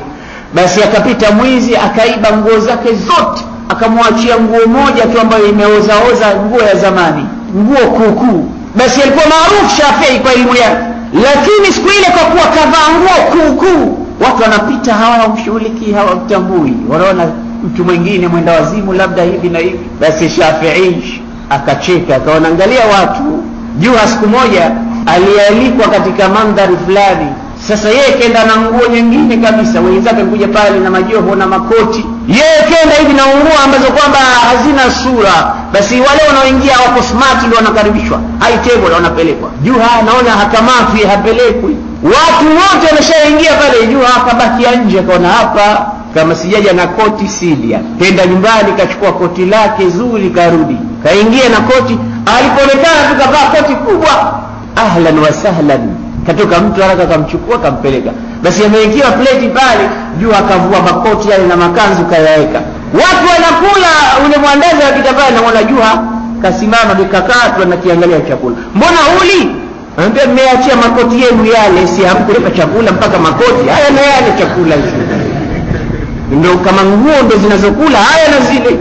Basi akapita mwizi, akaiba nguo zake zote, akamwachia nguo moja tu ambayo imeozaoza, nguo ya zamani, nguo kuukuu. Basi alikuwa maarufu Shafii kwa elimu yake, lakini siku ile kwa kuwa kavaa nguo kuukuu, watu wanapita hawamshughulikii, hawamtambui, wanaona mtu mwingine mwenda wazimu labda hivi na hivi. Basi Shafii akacheka, akaona angalia watu. Jua siku moja alialikwa katika mandhari fulani. Sasa yeye kenda na nguo nyingine kabisa, wenzake kuja pale na majoho na makoti, yeye kenda hivi na nguo ambazo kwamba hazina sura. Basi wale wanaoingia wako smart ndio wanakaribishwa, high table wanapelekwa. Juha anaona hakamati hapelekwi, watu wote wameshaingia pale. Juha akabaki nje, akaona hapa kama sijaja na koti sidia. Kenda nyumbani, kachukua koti lake zuri, karudi kaingia na koti. Alipoonekana tukavaa koti kubwa, ahlan wa sahlan, katoka mtu haraka kamchukua kampeleka. Basi ameingia plate pale, juu akavua makoti yale na makanzu kayaweka. Watu wanakula, ule mwandazi akita pale na mwana Juha kasimama bikakatu anakiangalia chakula. Mbona huli? Anambia mmeachia makoti yenu yale, si hamkuleta chakula mpaka makoti haya na yale chakula hizo. Ndio kama nguo ndio zinazokula haya na zile.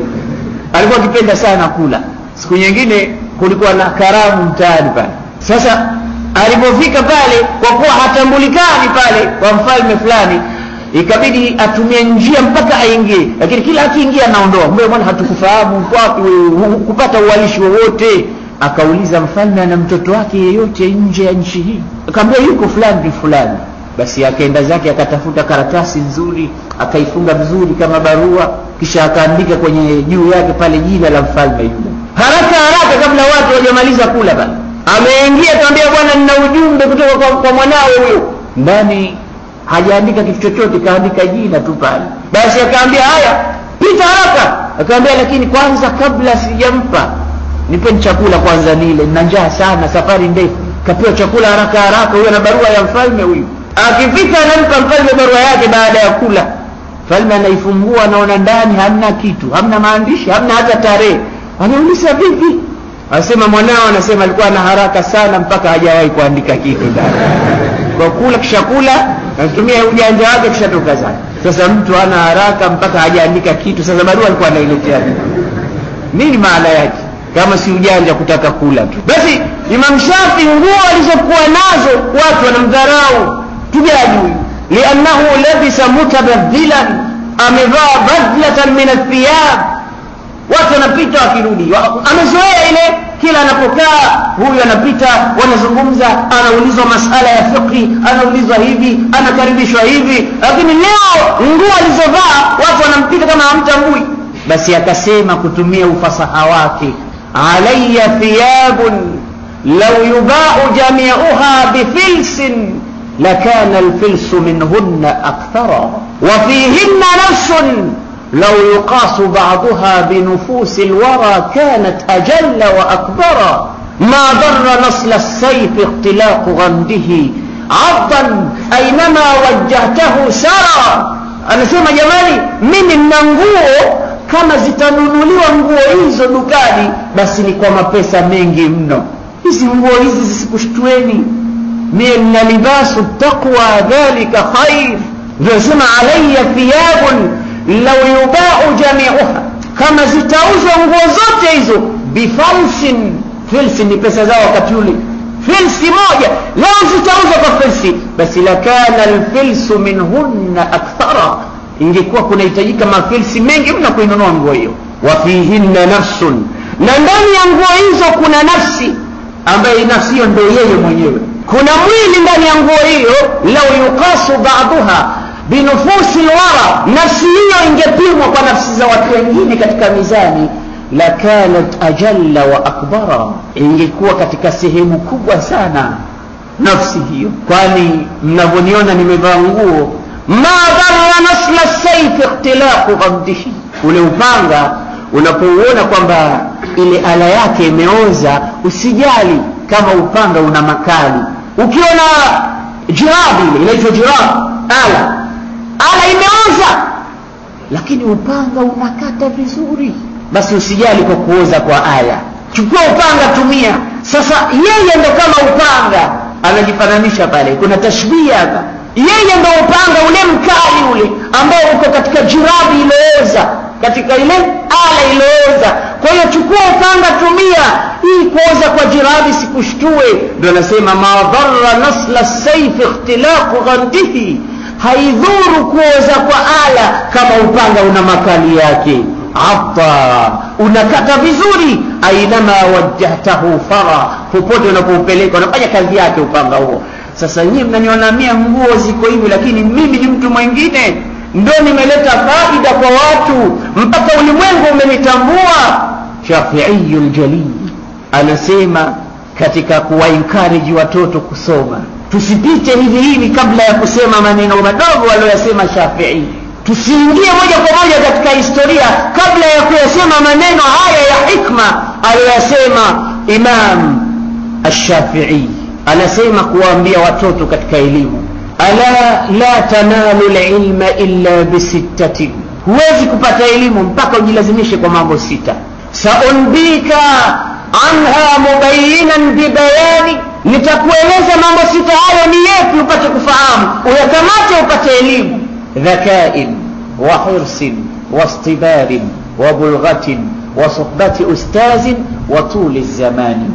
Alikuwa akipenda sana kula. Siku nyingine kulikuwa na karamu mtaani pale. Sasa alipofika pale, kwa kuwa hatambulikani pale kwa mfalme fulani, ikabidi atumie njia mpaka aingie, lakini kila akiingia anaondoa. Mbona bwana hatukufahamu wapi kupata uwalishi wowote? Akauliza mfalme ana mtoto wake yeyote nje ya nchi hii? Akamwambia yuko fulani fulani. Basi akaenda zake akatafuta karatasi nzuri, akaifunga vizuri kama barua, kisha akaandika kwenye juu yake pale jina la mfalme yule. Haraka kabla watu hawajamaliza kula pale, ameingia akamwambia bwana nina ujumbe kutoka kwa mwanao huyo. Ndani hajaandika kitu chochote, kaandika jina tu pale. Basi akamwambia haya pita haraka. Akamwambia lakini kwanza kabla sijampa nipe chakula kwanza nile, nina njaa sana, safari ndefu. Kapewa chakula haraka, huyo na barua ya mfalme huyo. Akifika anampa mfalme barua yake baada ya kula. Mfalme anaifungua, anaona ndani hamna kitu, hamna maandishi, hamna hata tarehe. Anauliza vipi? Asema mwanao anasema alikuwa na haraka sana mpaka hajawahi kuandika kitu ndani. Kwa kula kisha kula, anatumia ujanja wake kisha toka zake. Sasa mtu ana haraka mpaka hajaandika kitu, sasa barua alikuwa anailetea nini maana yake kama si ujanja kutaka kula tu? Basi Imam Shafi nguo alizokuwa nazo watu wanamdharau, tujaju li'annahu labisa mutabaddilan, amevaa badlatan min athiyab. Watu wanapita wakirudi, amezoea ile, kila anapokaa huyu anapita, wanazungumza, anaulizwa masala ya fiqh, anaulizwa hivi, anakaribishwa hivi. Lakini leo nguo alizovaa watu wanampita kama hamtambui. Basi akasema kutumia ufasaha wake, alayya thiyabun law yuba'u jami'uha bifilsin lakana alfilsu minhunna akthara wa fihinna nafsun لو يقاس بعضها بنفوس الورى كانت أجل وأكبر ما ضر نصل السيف اختلاق غمده عضا أينما وجهته سرى. anasema jamani, mimi nina nguo kama zitanunuliwa nguo hizo dukani basi ni kwa mapesa mengi mno. Hizi nguo hizi zisikushtueni, mimi nina libasu taqwa dhalika khair. ndio sema alayya thiyabun law yuba'u jami'uha, kama zitauzwa nguo zote hizo bifalsin, filsi ni pesa zao wakati ule, filsi moja lao zitauzwa kwa filsi, basi lakana alfilsu minhunna akthara, ingekuwa kunahitajika mafilsi mengi mna kuinunua nguo hiyo. Wa fihinna nafsun, na ndani ya nguo hizo kuna nafsi, ambaye nafsi hiyo ndio yeye mwenyewe. Kuna mwili ndani ya nguo hiyo, law yuqasu ba'daha binufusi alwara, nafsi hiyo ingepimwa kwa nafsi za watu wengine katika mizani, la kanat ajalla wa akbara, ingekuwa katika sehemu kubwa sana nafsi hiyo. Kwani mnavyoniona nimevaa nguo, ma dharra nasla sayf ikhtilaqu ghamdihi, ule upanga unapouona kwamba ile ala yake imeoza, usijali kama upanga una makali. Ukiona jirabi ile inaitwa jirab, ala imeoza lakini upanga unakata vizuri, basi usijali kwa kuoza kwa ala, chukua upanga tumia. Sasa yeye ndo kama upanga, anajifananisha pale, kuna tashbih hapa. Yeye ndo upanga ule mkali ule ambao uko katika jirabi ilooza, katika ile ala ilooza. Kwa hiyo chukua upanga tumia, hii kuoza kwa jirabi sikushtue. Ndio anasema ma dharra nasla sayf ikhtilaqu ghamdihi, haidhuru kuoza kwa ala kama upanga una makali yake. Atta, unakata vizuri, ainama wajjahtahu fara, popote unapopeleka unafanya kazi yake upanga huo. Sasa nyinyi mnaniona mimi nguo ziko hivi, lakini mimi ni mtu mwingine, ndio nimeleta faida kwa watu mpaka ulimwengu umenitambua. Shafi'iyul Jalil anasema katika kuwaencourage watoto kusoma, tusipite hivi hivi kabla ya kusema maneno madogo aliyosema Shafi'i. Tusiingie moja kwa moja katika historia kabla ya kuyasema maneno haya ya hikma aliyosema Imam Ash-Shafi'i. Anasema kuwaambia watoto katika elimu, ala la tanalu al-ilma illa bisittatin, huwezi kupata elimu mpaka ujilazimishe kwa mambo sita. Saunbika anha mubayyinan bibayani, nitakueleza mambo sita hayo ni yepi upate kufahamu, uyakamate upate elimu. Dhakain wa hirsin wa istibarin wa bulghatin wa suhbati ustazin wa tuli zamani.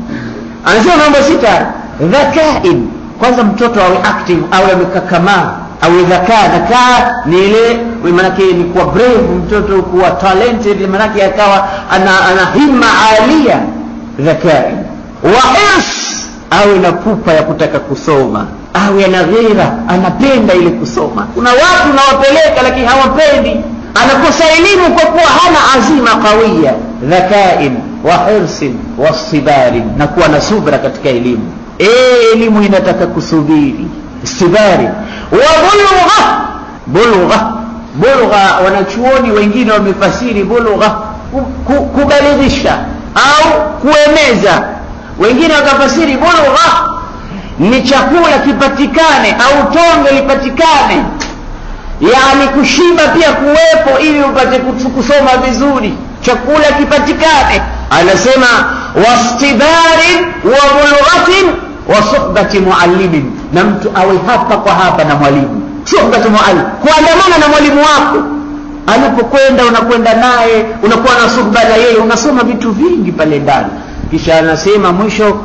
Anasema mambo sita. Dhakain, kwanza mtoto awe active, awe amekakamaa, awe dhakaa. Dhakaa ni ile maana ni kuwa brave, mtoto kuwa talented, maana yake akawa ana himma alia. Dhakain wa hirs, awe na pupa ya kutaka kusoma, awe na ghera, anapenda ile kusoma. Kuna watu nawapeleka lakini hawapendi, anakosa elimu kwa kuwa hana azima kawia. Dhakain wa hirsin wa istibarin, na kuwa na subra katika elimu. Elimu inataka kusubiri, istibari. Wa bulugha, wanachuoni wengine wamefasiri bulugha kubalidhisha au kueneza, wengine wakafasiri bulugha ni chakula kipatikane au tonge lipatikane, yani kushiba pia kuwepo ili upate kusoma vizuri, chakula kipatikane. anasema wastibarin wa bulghatin wa suhbati muallimin, na mtu awe hapa kwa hapa na mwalimu. Suhbati muallim, kuandamana na mwalimu wako anapokwenda, unakwenda naye, unakuwa na suhba na yeye, unasoma vitu vingi pale ndani. Kisha anasema mwisho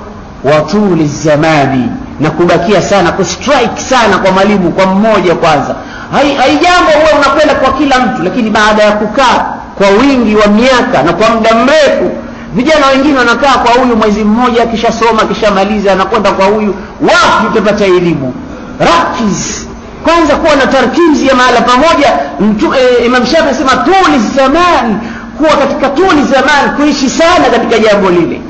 wa tuli zamani, na kubakia sana, kustrike sana kwa mwalimu, kwa mmoja kwanza. Haijambo wewe unakwenda kwa kila mtu, lakini baada ya kukaa kwa wingi wa miaka na kwa muda mrefu, vijana wengine wanakaa kwa huyu mwezi mmoja, kisha soma, kisha maliza, anakwenda kwa huyu. Wapi utapata elimu? Rakiz kwanza kuwa na tarkizi ya mahala pamoja. Imam Shafi anasema tuli zamani, kuwa katika tuli zamani, kuishi sana katika jambo lile.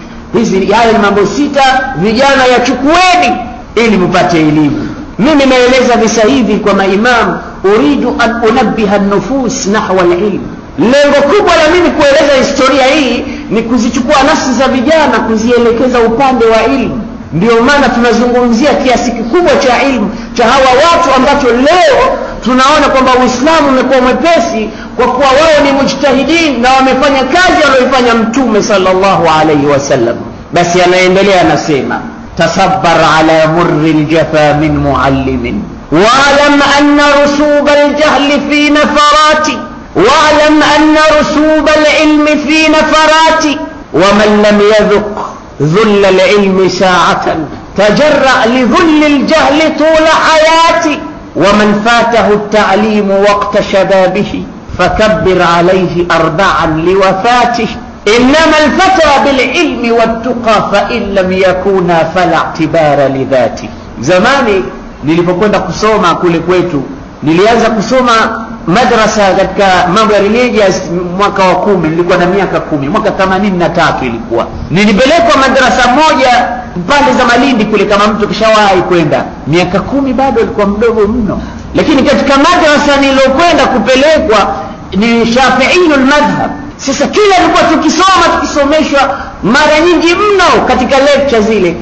Haya ni mambo 6 vijana yachukueni ili mpate elimu. Mimi naeleza visa hivi kwa maimam, uridu an unabbiha an-nufus nahwa al-ilm. Lengo kubwa la mimi kueleza historia hii ni kuzichukua nafsi za vijana, kuzielekeza upande wa ilmu. Ndio maana tunazungumzia kiasi kikubwa cha ilmu cha hawa watu, ambacho leo tunaona kwamba Uislamu umekuwa mwepesi kwa kuwa wao ni mujtahidin na wamefanya kazi aliyofanya Mtume sallallahu alayhi wasallam. Basi anaendelea anasema, tasabbar ala murri aljafa min muallimin wa'lam anna rusub aljahl fi nafarati wa'lam anna rusub alilm fi nafarati wa man lam yadhuq dhull alilm sa'atan tajarra li dhull aljahl tul hayati wa man fatahu at-ta'lim waqta shababihi فكبر عليه 4 لوفاته إنما الفتى بالعلم والتقى فإن لم يكونا فلا اعتبار لذاته. Zamani nilipokwenda kusoma kule kwetu, nilianza kusoma madrasa katika mambo ya religious mwaka wa 10, nilikuwa na miaka 10, mwaka 83 ilikuwa. Nilipelekwa madrasa moja pande za Malindi kule, kama mtu kishawahi kwenda, miaka 10 bado alikuwa mdogo mno. Lakini katika madrasa nilokwenda kupelekwa ni Shafi'i al-madhhab. Sasa kila nilikuwa tukisomeshwa mara nyingi mno katika lecture zile,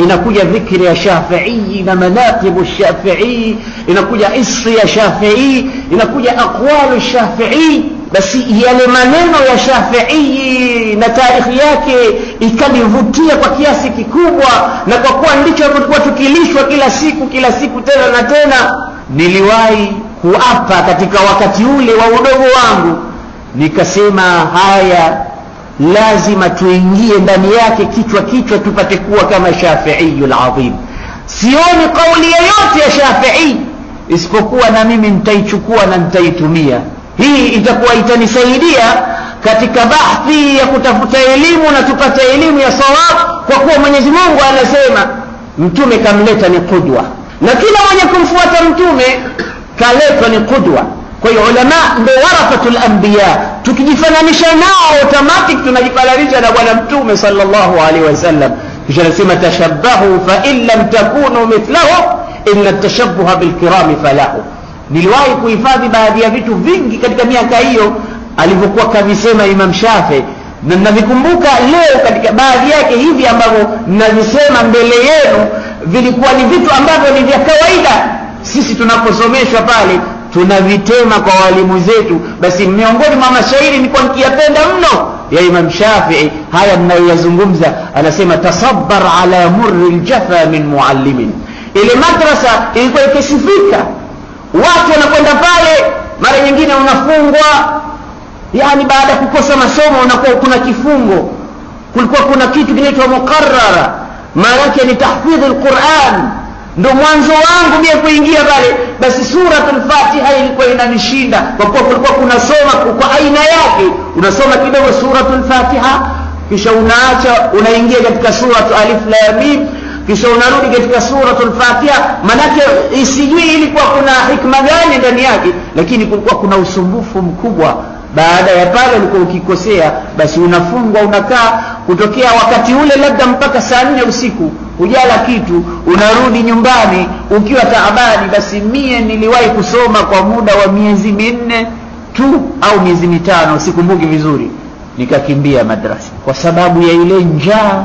inakuja dhikri ya Shafi'i na manaqibu Shafi'i, inakuja isri ya Shafi'i, inakuja aqwalu Shafi'i. Basi yale maneno ya Shafi'i na tarikhi yake ikanivutia kwa kiasi kikubwa, na kwa kuwa ndicho tulikuwa tukilishwa kila siku tena na tena, niliwahi kuapa katika wakati ule wa udogo wangu, nikasema haya lazima tuingie ndani yake kichwa tupate kuwa kama Shafi'iyul Azim. Sioni kauli yoyote ya Shafi'i isipokuwa na mimi nitaichukua na nitaitumia. Hii itakuwa itanisaidia katika bahthi ya kutafuta elimu na tupate elimu ya sawab, kwa kuwa Mwenyezi Mungu anasema mtume kamleta ni qudwa, na kila mwenye kumfuata mtume kaletwa ni qudwa. Kwa hiyo ulama ndio warathatul anbiya, tukijifananisha nao automatic tunajifananisha na bwana mtume sallallahu alaihi wasallam. Kisha anasema tashabbahu fa in lam takunu mithlahu inna at-tashabbuha bil kirami falahu. Niliwahi kuhifadhi baadhi ya vitu vingi katika miaka hiyo alivyokuwa kavisema Imam Shafi, na ninavikumbuka leo katika baadhi yake hivi ambavyo ninavisema mbele yenu, vilikuwa ni vitu ambavyo ni vya kawaida. Sisi tunaposomeshwa pale tunavitema kwa walimu zetu. Basi miongoni mwa mashairi nilikuwa nikiyapenda mno ya Imam Shafi'i haya ninayoyazungumza, anasema tasabbar ala murri aljafa min muallimin. Ile madrasa ilikuwa ikisifika, watu wanakwenda pale, mara nyingine unafungwa, yani baada ya kukosa masomo unakuwa kuna kifungo. Kulikuwa kuna kitu kinaitwa muqarrara, maana yake ni tahfidhul Qur'an. Ndo mwanzo wangu mimi kuingia pale. Basi suratul Fatiha ilikuwa inanishinda, kwa kuwa kulikuwa kunasoma kwa aina yake. Unasoma kidogo suratul Fatiha, kisha unaacha unaingia katika suratu Alif Lam Mim, kisha unarudi katika suratul Fatiha. Manake isijui ilikuwa kuna hikma gani ndani yake, lakini kulikuwa kuna usumbufu mkubwa. Baada ya pale ulikuwa ukikosea basi unafungwa, unakaa kutokea wakati ule labda mpaka saa 4 usiku, hujala kitu, unarudi nyumbani ukiwa taabani. Basi mie niliwahi kusoma kwa muda wa miezi 4 tu au miezi 5, sikumbuki vizuri, nikakimbia madrasa kwa sababu ya ile njaa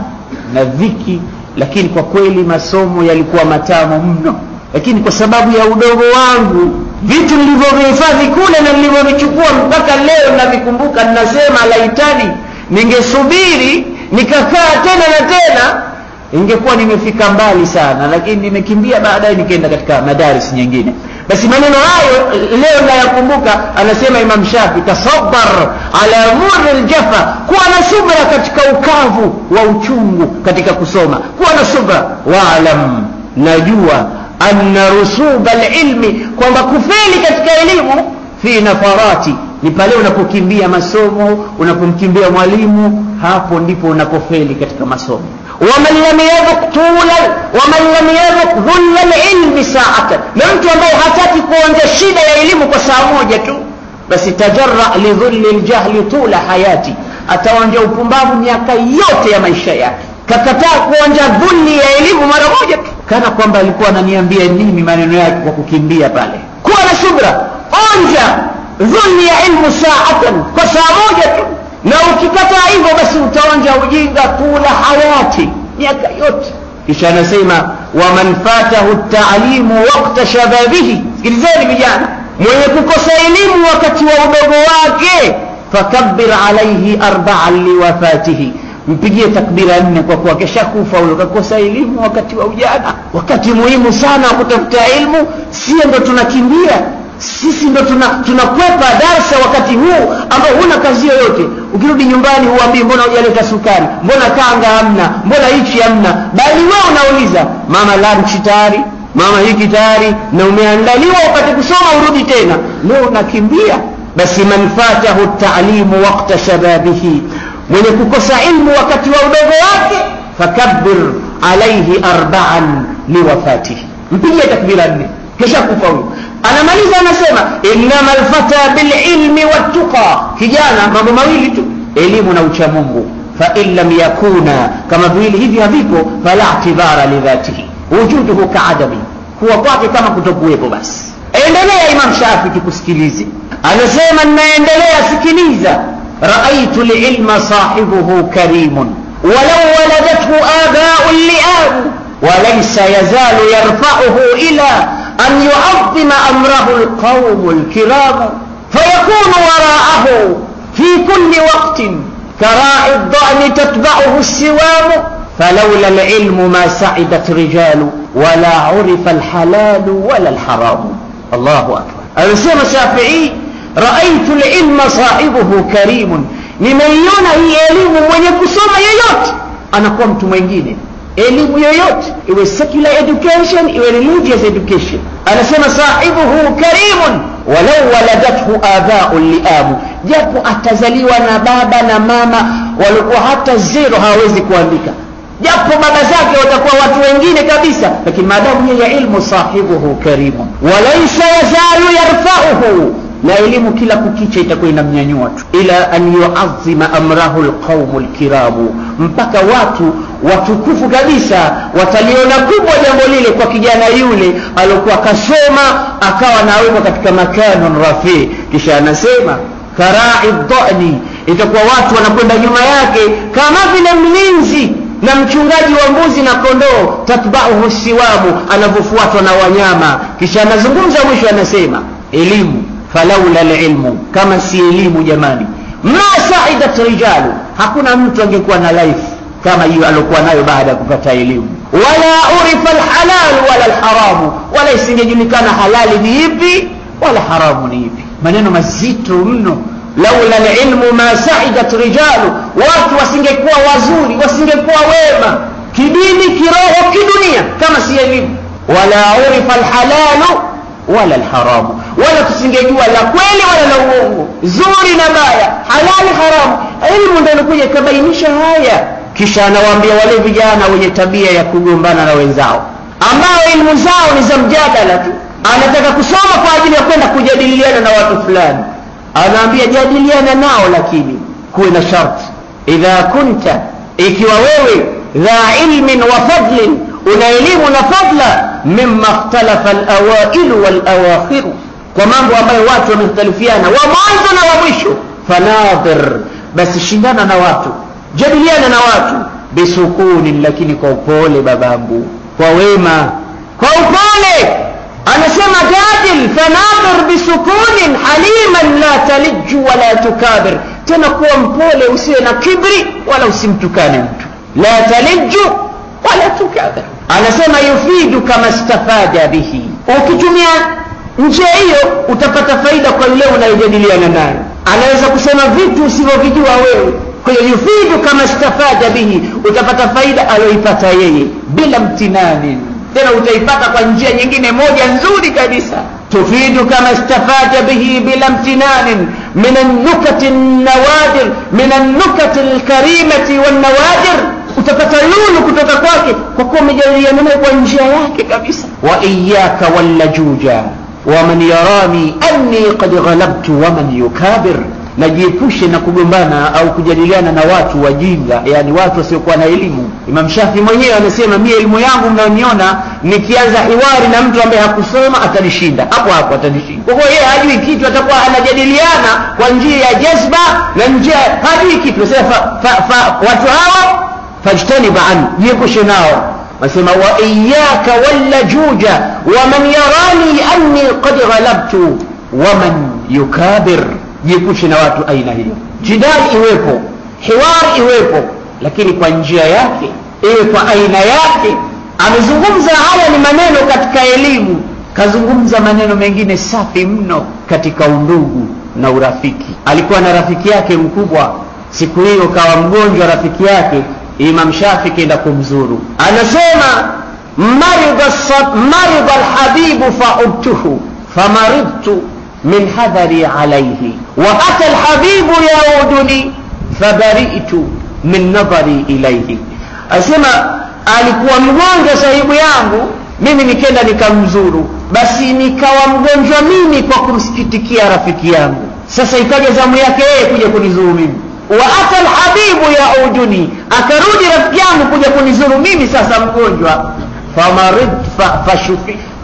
na dhiki. Lakini kwa kweli masomo yalikuwa matamu mno, lakini kwa sababu ya udogo wangu vitu nilivyohifadhi kule na nilivyovichukua mpaka leo navikumbuka. Ninasema laitani ningesubiri nikakaa tena na tena ingekuwa nimefika mbali sana, lakini nimekimbia baadaye nikaenda katika madaris nyingine. Basi maneno hayo leo nayakumbuka. Anasema Imam Shafi, tasabbar ala murri aljafa, kuwa na subra katika ukavu wa uchungu katika kusoma, kuwa na subra. Waalam, najua anna rusuba alilmi, kwamba kufeli katika elimu fi nafarati, ni pale unapokimbia masomo, unapomkimbia mwalimu, hapo ndipo unapofeli katika masomo. ومن لم يذق ظل العلم ساعة, na mtu ambaye hataki kuonja shida ya elimu kwa saa moja tu, basi tajarra li dhulli aljahli tula hayati, ataonja upumbavu miaka yote ya maisha yake. Kakataa kuonja dhulli ya elimu mara moja tu, kana kwamba alikuwa ananiambia nini maneno yake kwa kukimbia pale. Kuwa na subra, onja dhulli ya ilmu saatan, kwa saa moja tu, na ukikataa hivyo basi utaonja ujinga tula hayati, miaka yote. Kisha anasema waman fatahu at-ta'limu waqta shababihi, sikilizeni vijana, mwenye kukosa elimu wakati wa udogo wake, fakabbir alayhi arba'an liwafatihi, mpigie takbira 4 kwa kuwa keshakufa huyo, kakosa elimu wakati wa ujana. Wakati muhimu sana wa kutafuta elimu, sio ndo tunakimbia, sisi ndo tunakwepa darasa wakati huu ambao huna kazi yoyote. Ukirudi nyumbani huambii mbona hujaleta sukari, mbona kanga hamna, mbona hichi hamna, bali wewe unauliza mama lunch tayari, mama hiki tayari, na umeandaliwa upate kusoma urudi tena. Leo unakimbia. Basi man fatahu at-ta'limu waqta shababihi, mwenye kukosa ilmu wakati wa udogo wake, fakabbir alayhi arba'an liwafatihi, mpigie takbira 4 kisha kufa huyo. Anamaliza anasema innamal fata bil ilmi wattuqa, kijana mambo mawili tu, elimu na ucha Mungu. Fa in lam yakuna, kama vile hivi haviko, fala i'tibara li dhatihi wujuduhu ka'adami, kuwa kwake kama kutokuwepo basi. Endelea Imam Shafi tukusikilize. Anasema naendelea, sikiliza. Raaitu liilma sahibuhu karimun walau waladathu aba'u li'abu walaysa yazalu yarfa'uhu ila أن يعظم أمره القوم الكرام فيكون وراءه في كل وقت كراعي الضأن تتبعه السوام فلولا العلم ما سعدت رجال ولا عرف الحلال ولا الحرام. الله أكبر. الإمام الشافعي رأيت العلم صاحبه كريم, nimeiona hii elimu mwenye kusoma yoyote anakuwa mtu mwingine. Elimu yoyote, iwe secular education, iwe religious education, anasema sahibuhu karimun walau waladathu aba'u li'abu, japo atazaliwa na baba na mama walikuwa hata zero hawezi kuandika, japo baba zake watakuwa watu wengine kabisa, lakini maadamu yeye ilmu sahibuhu karimun walaysa yazalu yarfa'uhu, na elimu kila kukicha itakuwa inamnyanyua tu, ila an yu'azzima amrahu alqaumul kiramu, mpaka watu watukufu kabisa wataliona kubwa jambo lile kwa kijana yule alikuwa kasoma akawa nawekwa katika makanun rafi. Kisha anasema kara'i dhani, itakuwa watu wanakwenda nyuma yake kama vile mlinzi na mchungaji wa mbuzi na kondoo, tatba'uhu siwamu, anavyofuatwa na wanyama. Kisha anazungumza mwisho anasema elimu, falaula alilmu, kama si elimu jamani, ma sa'idat rijalu, hakuna mtu angekuwa na life kama hiyo alokuwa nayo baada ya kupata elimu. Wala urifa alhalal wala alharamu, wala isingejulikana halali ni ipi wala haramu ni ipi. Maneno mazito mno. Laula alilmu ma sa'idat rijalu, watu wasingekuwa wazuri, wasingekuwa wema kidini, kiroho, kidunia kama si elimu. Wala urifa alhalalu wala alharamu, wala tusingejua la kweli wala la uongo, zuri na baya, halali haramu. Elimu ndio inakuja kubainisha haya. Kisha anawaambia wale vijana wenye tabia ya kugombana na wenzao, ambao elimu zao ni za mjadala tu, anataka kusoma kwa ajili ya kwenda kujadiliana na watu fulani, anaambia jadiliana nao, lakini kuwe na sharti. Idha kunta, ikiwa wewe dha ilmin wa fadlin, una elimu na fadla, mimma ikhtalafa al-awa'il wal-awakhir, kwa mambo ambayo watu wamekhtalifiana wa mwanzo na wa mwisho, fanadhir, basi shindana na watu, jadiliana na watu, bisukuni, lakini kwa upole babangu, kwa wema, kwa upole. Anasema jadil fanadhir bisukunin haliman la taliju wala tukabir, tena kuwa mpole, usiwe na kibri wala usimtukane mtu. La taliju wala tukadha. Anasema yufidu kama istafada bihi. Ukitumia njia hiyo utapata faida kwa yule unayejadiliana naye. Anaweza kusema vitu usivyojua wewe. Kwa hiyo yufidu kama istafada bihi, utapata faida aliyoipata yeye bila mtinani. Tena utaipata kwa njia nyingine moja nzuri kabisa. Tufidu kama istafada bihi bila mtinanin min an-nukat an-nawadir min an-nukat al-karimati wan-nawadir. Utapata lulu kutoka kwake kwa kuwa umejadiliana naye kwa njia yake kabisa. Wa iyyaka wal-lajuja wa man yarani anni qad ghalabtu wa man yukabir. Najiepushe na kugombana au kujadiliana na watu wajinga, yani watu wasiokuwa na elimu. Imam Shafi mwenyewe anasema mimi elimu yangu mnaoniona nikianza hiwari na mtu ambaye hakusoma atanishinda. Hapo atanishinda. Kwa hiyo yeye hajui kitu, atakuwa anajadiliana kwa njia ya jazba na njia hajui kitu. Sasa watu hao fajtani ba'an, jiepushe nao. Anasema wa iyyaka wal-lajuja wa man yarani anni qad ghalabtu wa man yukabir. Jiepushe na watu aina hiyo. Jidali iwepo, hiwar iwepo, lakini kwa njia yake, iwe kwa aina yake. Amezungumza haya ni maneno katika elimu, kazungumza maneno mengine safi mno katika undugu na urafiki. Alikuwa na rafiki yake mkubwa, siku hiyo kawa mgonjwa rafiki yake. Imam Shafi kaenda kumzuru. Anasema marida al-habibu fa'udtuhu famaridtu min hadhari alayhi wa ata al-habibu yauduni fabari'tu min nadhari ilayhi. Asema alikuwa mgonjwa sahibu yangu, mimi nikenda nikamzuru, basi nikawa mgonjwa mimi kwa kumsikitikia rafiki yangu. Sasa ikaja zamu yake yeye kuja kunizuru mimi. Wa ata al-habibu yauduni, akarudi rafiki yangu kuja kunizuru mimi sasa mgonjwa.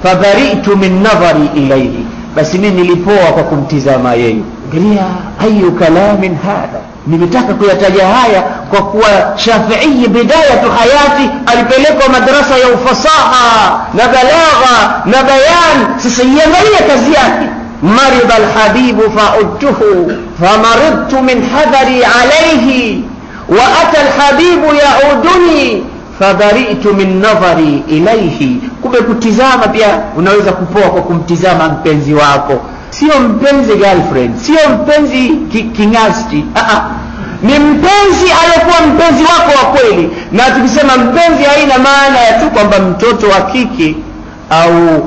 Fabari'tu min nadhari ilayhi, basi mimi nilipoa kwa kumtizama yeye. Angalia ayu kalamin hadha. Nimetaka kuyataja haya kwa kuwa Shafi'i bidayatu hayati alipelekwa madrasa ya ufasaha na balagha na bayan. Sasa iangalia kazi yake. Marida al-habibu fa'udtuhu famaridtu min hadhari alayhi wa ata al-habibu yauduni fabari'tu min nadhari ilayhi. Kumbe kutizama pia unaweza kupoa kwa kumtizama mpenzi wako. Sio mpenzi girlfriend, sio mpenzi kingasti. Ni mpenzi aliyokuwa mpenzi wako wa kweli. Na tukisema mpenzi haina maana ya tu kwamba mtoto wa kike au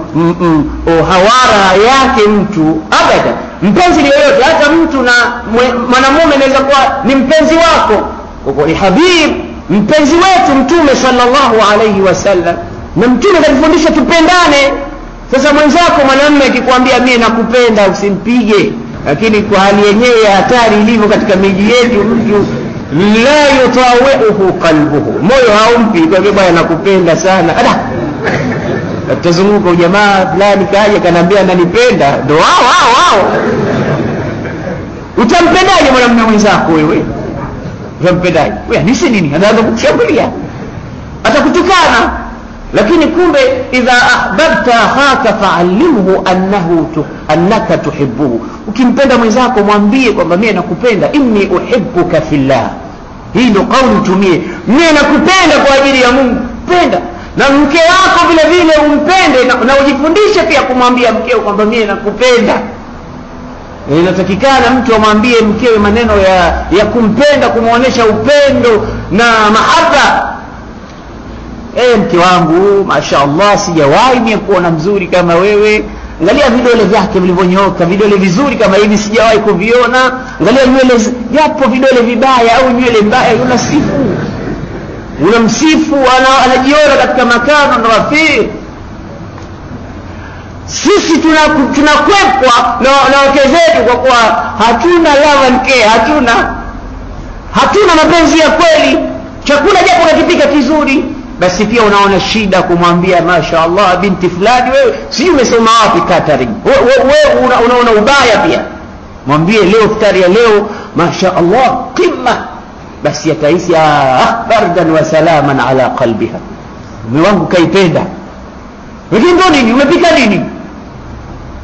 hawara yake mtu, abada. Mpenzi ni yoyote, hata mtu na mwanamume anaweza kuwa ni mpenzi wako. Kwa hiyo habib, mpenzi wetu Mtume sallallahu alayhi wasallam, na Mtume alifundisha tupendane. Sasa mwenzako mwanamume akikwambia mimi nakupenda, usimpige. Lakini kwa hali yenyewe ya hatari ilivyo katika miji yetu, mtu la yutawihu qalbuhu, moyo haumpi kwa sababu bwana nakupenda sana. Tutazunguka jamaa fulani kaja kanambia ananipenda, ndio wao. Utampendaje mwanamume mwenzako wewe? Utampendaje? Wewe nisi nini? Anaanza kukushambulia, atakutukana. Lakini kumbe idha ahbabta akhaka fa'allimhu annaka tuhibbuhu. Ukimpenda mwenzako mwambie kwamba mimi nakupenda, inni uhibbuka fillah. Hii ndio kauli tumie, mimi nakupenda kwa ajili ya Mungu. Penda na mke wako vile vile umpende, na ujifundishe pia kumwambia mkeo kwamba mimi nakupenda. Inatakikana mtu amwambie mkewe maneno ya kumpenda, kumuonesha upendo na mahaba. Mke wangu mashaallah, sijawahi mimi kuona mzuri kama wewe. Angalia vidole vyake vilivyonyoka, vidole vizuri kama hivi sijawahi kuviona. Angalia nywele, japo vidole vibaya au nywele mbaya, unamsifu, anajiona katika makano na wafii. Sisi tunakwepwa na wake zetu kwa kuwa hatuna love and care, hatuna mapenzi ya kweli. Chakula japo unakipika kizuri, basi pia unaona shida kumwambia mashaallah binti fulani, wewe si umesoma wapi catering, wewe unaona ubaya pia. Mwambie leo iftari ya leo mashaallah qimma, basi atahisi bardan wa salaman ala qalbiha, mume wangu kaipenda. Lakini ndio nini umepika nini?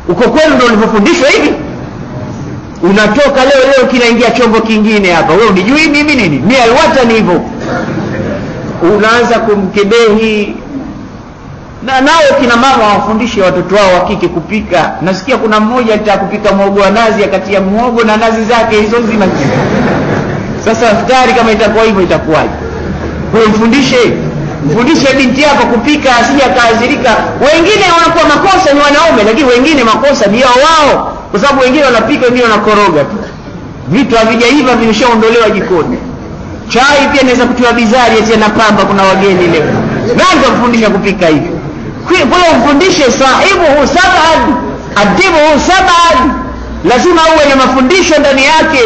Uko kweli ndio ulivyofundishwa hivi? unatoka leo kinaingia chombo kingine hapa, wewe unijui mimi nini, mimi alwatani hivyo. Unaanza kumkebehi. Na nao kina mama wafundishe watoto wao wa kike kupika. Nasikia kuna mmoja alitaka kupika muhogo wa nazi, akatia muhogo na nazi zake hizo nzima. Sasa iftari kama itakuwa hivyo itakuwaje? Kwa mfundishe binti yako kupika, asije akaadhirika. Wengine wanakuwa makosa ni wanaume, lakini wengine makosa ni wao, kwa sababu wengine wanapika, wengine wanakoroga tu. Vitu havijaiva vimeshaondolewa jikoni. Chai pia inaweza kutiwa bizari eti na pamba, kuna wageni leo. Nani kufundisha kupika hivi? Kwa hiyo mfundishe sahibu sab'an, adibu sab'an. Lazima uwe na mafundisho ndani yake,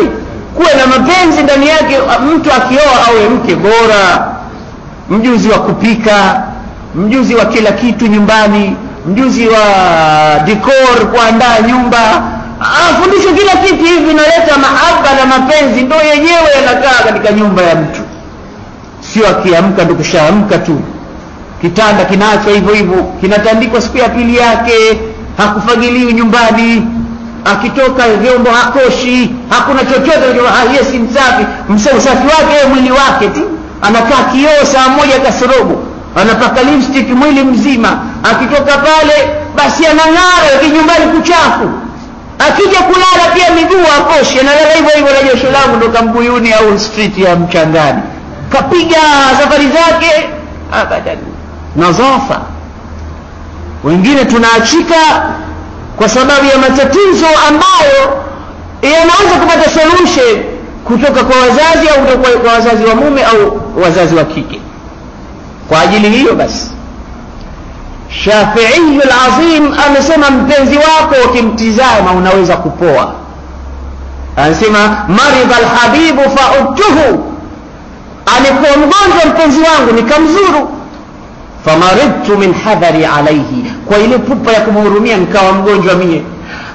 kuwe na mapenzi ndani yake. Mtu akioa awe mke bora, mjuzi wa kupika, mjuzi wa kila kitu nyumbani, mjuzi wa decor, kuandaa nyumba. Afundishe kila kitu. Hivi vinaleta mahaba na mapenzi, ndio yenyewe yanakaa katika nyumba ya mtu. Sio akiamka ndio kushaamka tu, kitanda kinaachwa hivyo hivyo, kinatandikwa siku ya pili yake, hakufagiliwi nyumbani, akitoka vyombo hakoshi, hakuna chochote. Yeye si msafi. Usafi wake mwili wake tu, anakaa kioo saa moja kasorobo, anapaka lipstick mwili mzima, akitoka pale basi anang'ara, lakini nyumbani kuchafu. Akija kulala pia miguu hakoshi, analala hivyo hivyo na josho langu ndo Kambuyuni au street ya Mchangani, kapiga safari zake abadan. Nazafa. Wengine tunaachika kwa sababu ya matatizo ambayo yanaweza kupata solution kutoka kwa wazazi au kutoka kwa wazazi wa mume au wazazi wa kike. Kwa ajili hiyo basi Shafi'i al-Azim amesema mpenzi wako ukimtizama unaweza kupoa. Anasema maridha al-habibu fa'udtuhu, alikuwa mgonjwa mpenzi wangu nikamzuru, famaridtu min hadhari alayhi, kwa ile pupa ya kumhurumia nikawa mgonjwa mie.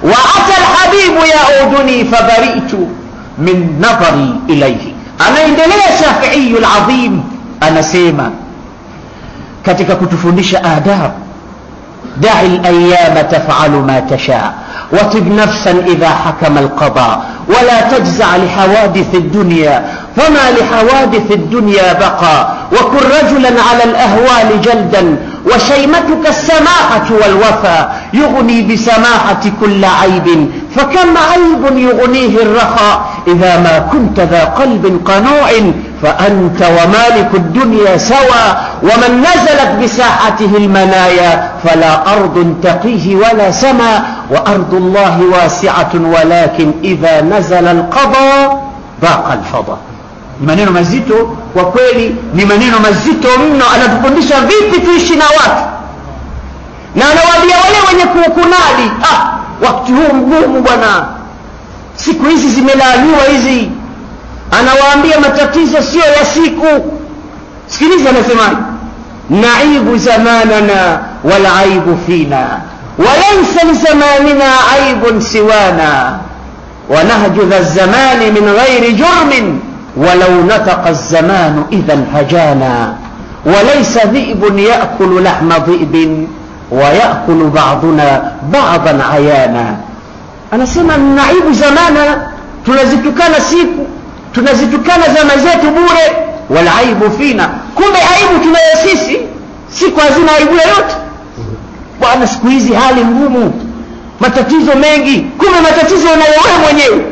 Wa ata al-habibu yauduni fabaritu min nadhari ilayhi. Anaendelea Shafi'i al-Azim anasema katika kutufundisha adabu, da'i al-ayyama taf'alu ma tasha wa tib nafsan idha hakama al-qada wa la tajza' li hawadith ad-dunya fama li hawadith ad-dunya baqa wa kun rajulan 'ala al-ahwal jaldan wa shaymatuka as-samahatu wal-wafa yughni bi samahati kulli 'aybin fakam 'aybun yughnihi ar-raha idha ma kunta dha qalbin qanu'in فأنت ومالك الدنيا سوى ومن نزلت بساحته المنايا فلا أرض تقيه ولا سما وأرض الله واسعة ولكن إذا نزل القضاء ضاق الفضاء. ni maneno mazito kwa kweli, ni maneno mazito mno. Anatufundisha vipi tuishi na watu, na anawaambia wale wenye kukunadi, wakati huu mgumu bwana, siku hizi zimelaaniwa hizi. Anawaambia matatizo sio ya siku. Sikiliza anasema, naibu zamanana wal aibu fina walaysa li zamanina aibun siwana wa nahju dha zamani min ghairi jurmin walau nataqa az-zamanu idhan hajana walaysa dhi'bun ya'kulu lahma dhi'bin wa ya'kulu ba'duna ba'dan ayana. Anasema naibu zamana, tunazitukana siku, tunazitukana zama zetu bure. Wala aibu fina, kumbe aibu tunayo sisi, siku hazina aibu yoyote bwana. Siku hizi hali ngumu, matatizo mengi, kumbe matatizo unayo wewe mwenyewe,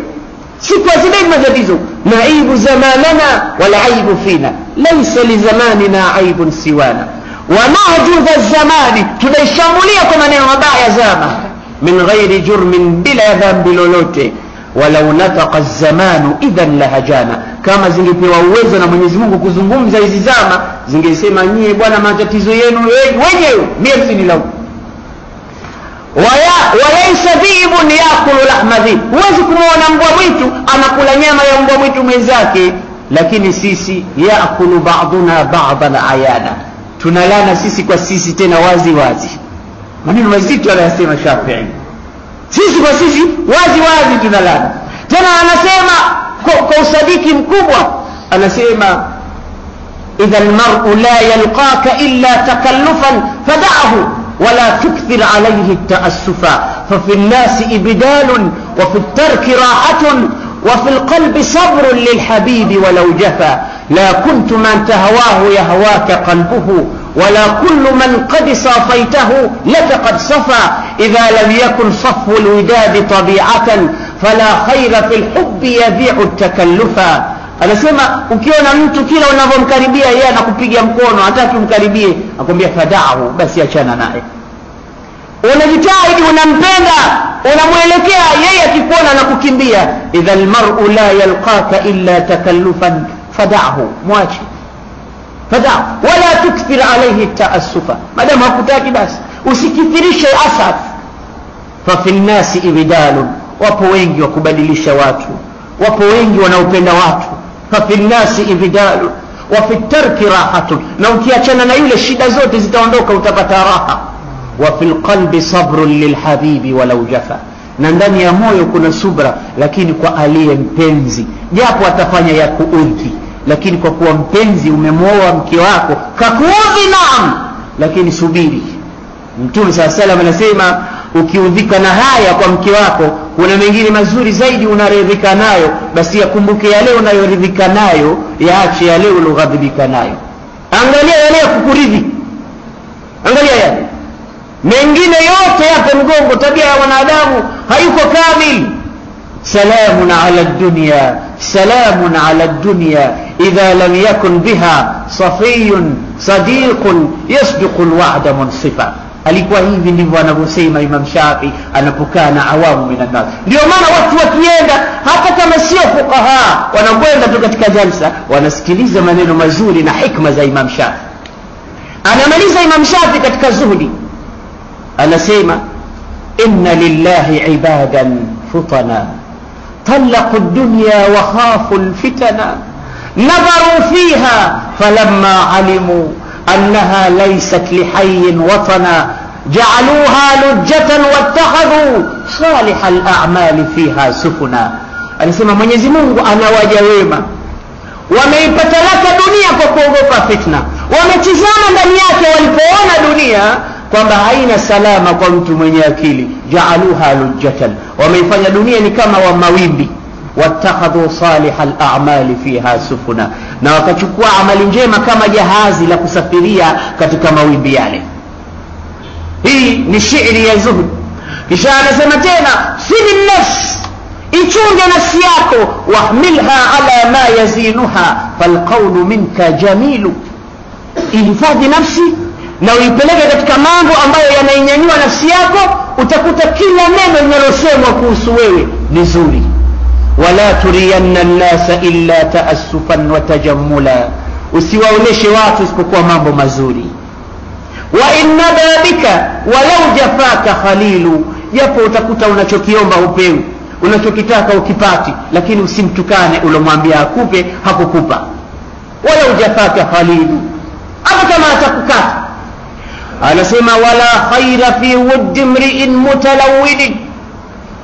siku hazibegi matatizo. Naibu zamanana wala aibu fina laysa li zamanina aibun siwana wa nahju dha zamani, tunaishambulia kwa maneno mabaya zama, min ghairi jurmin, bila dhambi lolote. Walau nataqa az-zamanu idhan lahajana, kama zingepewa uwezo na Mwenyezi Mungu kuzungumza hizi zama, zingesema nyie bwana matatizo yenu wenyewe, mimi sinilaumu. Walaysa dhibun yakulu lahma dhib, huwezi kumuona mbwa mwitu anakula nyama ya mbwa mwitu mwenzake, lakini sisi yakulu ba'duna ba'dan ayana, tunalana sisi kwa sisi tena wazi wazi. Maneno mazito anayasema Shafi'i, sisi kwa sisi wazi wazi tunalala. Tena anasema kwa usadiki mkubwa, anasema idha almar'u la yalqaka illa takallufan fada'ahu wala tukthir alayhi at-ta'assufa fa fi an-nasi ibdalun وفي الترك راحة وفي القلب صبر للحبيب ولو جفا لا كنت من تهواه يهواك قلبه ولا كل من قد صافيته لك قد صفى إذا لم يكن صفو الوداد طبيعة فلا خير في الحب يبيع التكلفا. Anasema ukiona mtu kila unavomkaribia yeye anakupiga mkono hataki umkaribie akwambia fada'u basi achana naye. Unajitahidi unampenda unamuelekea yeye akikuona anakukimbia idha almar'u la yalqaka illa takallufan fada'hu mwachi fada'u wala tukthir alayhi ta'assufa madam hakutaki basi usikithirishe asaf. Fa fil nasi ibdalun wapo wengi wakubadilisha watu wapo wengi wanaopenda watu. Fa fil nasi ibdalun wa fi tarki rahatun na ukiachana na yule shida zote zitaondoka utapata raha. Wa fil qalbi sabrun lilhabibi walau jafa na ndani ya moyo kuna subra lakini kwa aliye mpenzi japo atafanya ya kuudhi lakini kwa kuwa mpenzi umemwoa mke wako kakuudhi naam lakini subiri. Mtume sallallahu alayhi anasema ukiudhika na haya kwa mke wako kuna mengine mazuri zaidi unaridhika nayo basi yakumbuke yale unayoridhika nayo yaache yale uloghadhibika nayo. Angalia yale ya kukuridhi angalia yale mengine yote yape mgongo. Tabia ya wanadamu hayuko kamili. Salamun ala dunya salamun ala dunya idha lam yakun biha safiyun sadiqun yasbiqu alwa'da munsifa. Alikuwa hivi ndivyo anavyosema Imam Shafi anapokaa na awamu minan nas. Ndio maana watu wakienda hata kama sio fuqaha wanakwenda tu katika jalsa wanasikiliza maneno mazuri na hikma za Imam Shafi. Anamaliza Imam Shafi katika zuhudi anasema inna lillahi ibadan futana talaqu ad-dunya wa khafu al-fitana nadharu fiha falamma alimu annaha laysat lihayyin watana ja'aluha lujjatan wattakhadhu salih al-a'mal fiha sufuna. Anasema Mwenyezi Mungu anawaja wema wameipata laka dunia kwa kuogopa fitna wametizama ndani yake walipoona dunia kwamba haina salama kwa mtu mwenye akili ja'aluha lujjatan wameifanya dunia ni kama wa mawimbi wattakhadhu salihal a'mali fiha sufuna na wakachukua amali njema kama jahazi la kusafiria katika mawimbi yale. Hii ni shairi ya zuhud. Kisha anasema tena sini nafs ichunge nafsi yako wahmilha ala ma yazinuha falqawlu minka jamilu. Ihifadhi nafsi na uipeleke katika mambo ambayo yanainyanyua nafsi yako utakuta kila neno linalosemwa kuhusu wewe ni zuri. Wala turiyanna an-nasa illa ta'assufan wa tajammula usiwaoneshe watu isipokuwa mambo mazuri. Wa inna babika walau jafaka khalilu japo utakuta unachokiomba upewi unachokitaka ukipati lakini usimtukane ulomwambia akupe hakukupa. Walau jafaka khalilu hata kama atakukata. Anasema wala khaira fi wuddi mri'in mutalawwid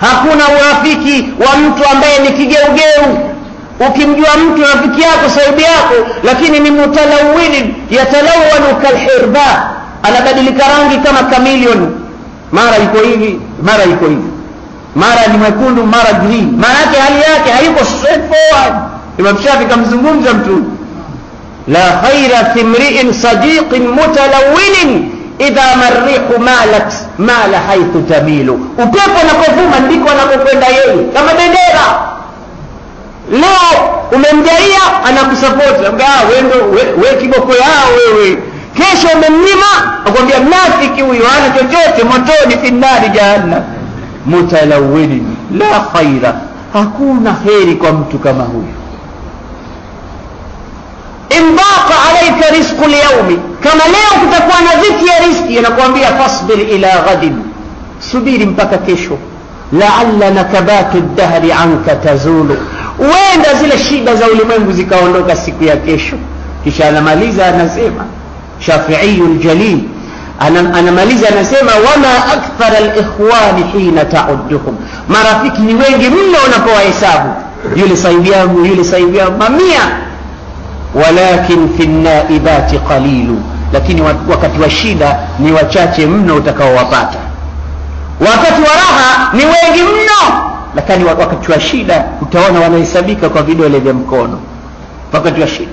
hakuna urafiki wa mtu ambaye ni kigeugeu. Ukimjua mtu rafiki yako sahibi yako lakini ni mutalawwid yatalawwanu kalhirba anabadilika rangi kama chameleon mara iko hivi mara iko hivi mara ni mwekundu mara green maana yake hali yake haiko straightforward. Imam Shafi kamzungumza mtu la khaira fi mri'in sadiqin mutalawwin idha marrihu malat mala haythu tamilu. Upepo unapovuma ndiko anakokwenda yeye kama bendera. Leo umemjaia anakusupport wewe kiboko yao wewe kesho umemnyima akwambia mnafiki huyo hana chochote motoni finari jahannam mutalawwin la khaira hakuna khairi kwa mtu kama huyo. Imbaqa alayka rizqu al-yawmi kama leo kutakuwa na dhiki ya riziki anakuambia fasbir ila ghadin subiri mpaka kesho la'alla nakabatu ad-dahri anka tazulu wenda zile shida za ulimwengu zikaondoka siku ya kesho. Kisha anamaliza anasema Shafi'i al-Jalil anamaliza anasema wama akthar al-ikhwan hina ta'udduhum marafiki ni wengi mno unapowahesabu yule sahibi yangu yule sahibi yangu mamia walakin fi an-naibati qalilu lakini wakati wa shida ni wachache mno utakaowapata. Wakati wa raha ni wengi mno lakini wakati wa shida utaona wanahesabika kwa vidole vya mkono wakati wa shida.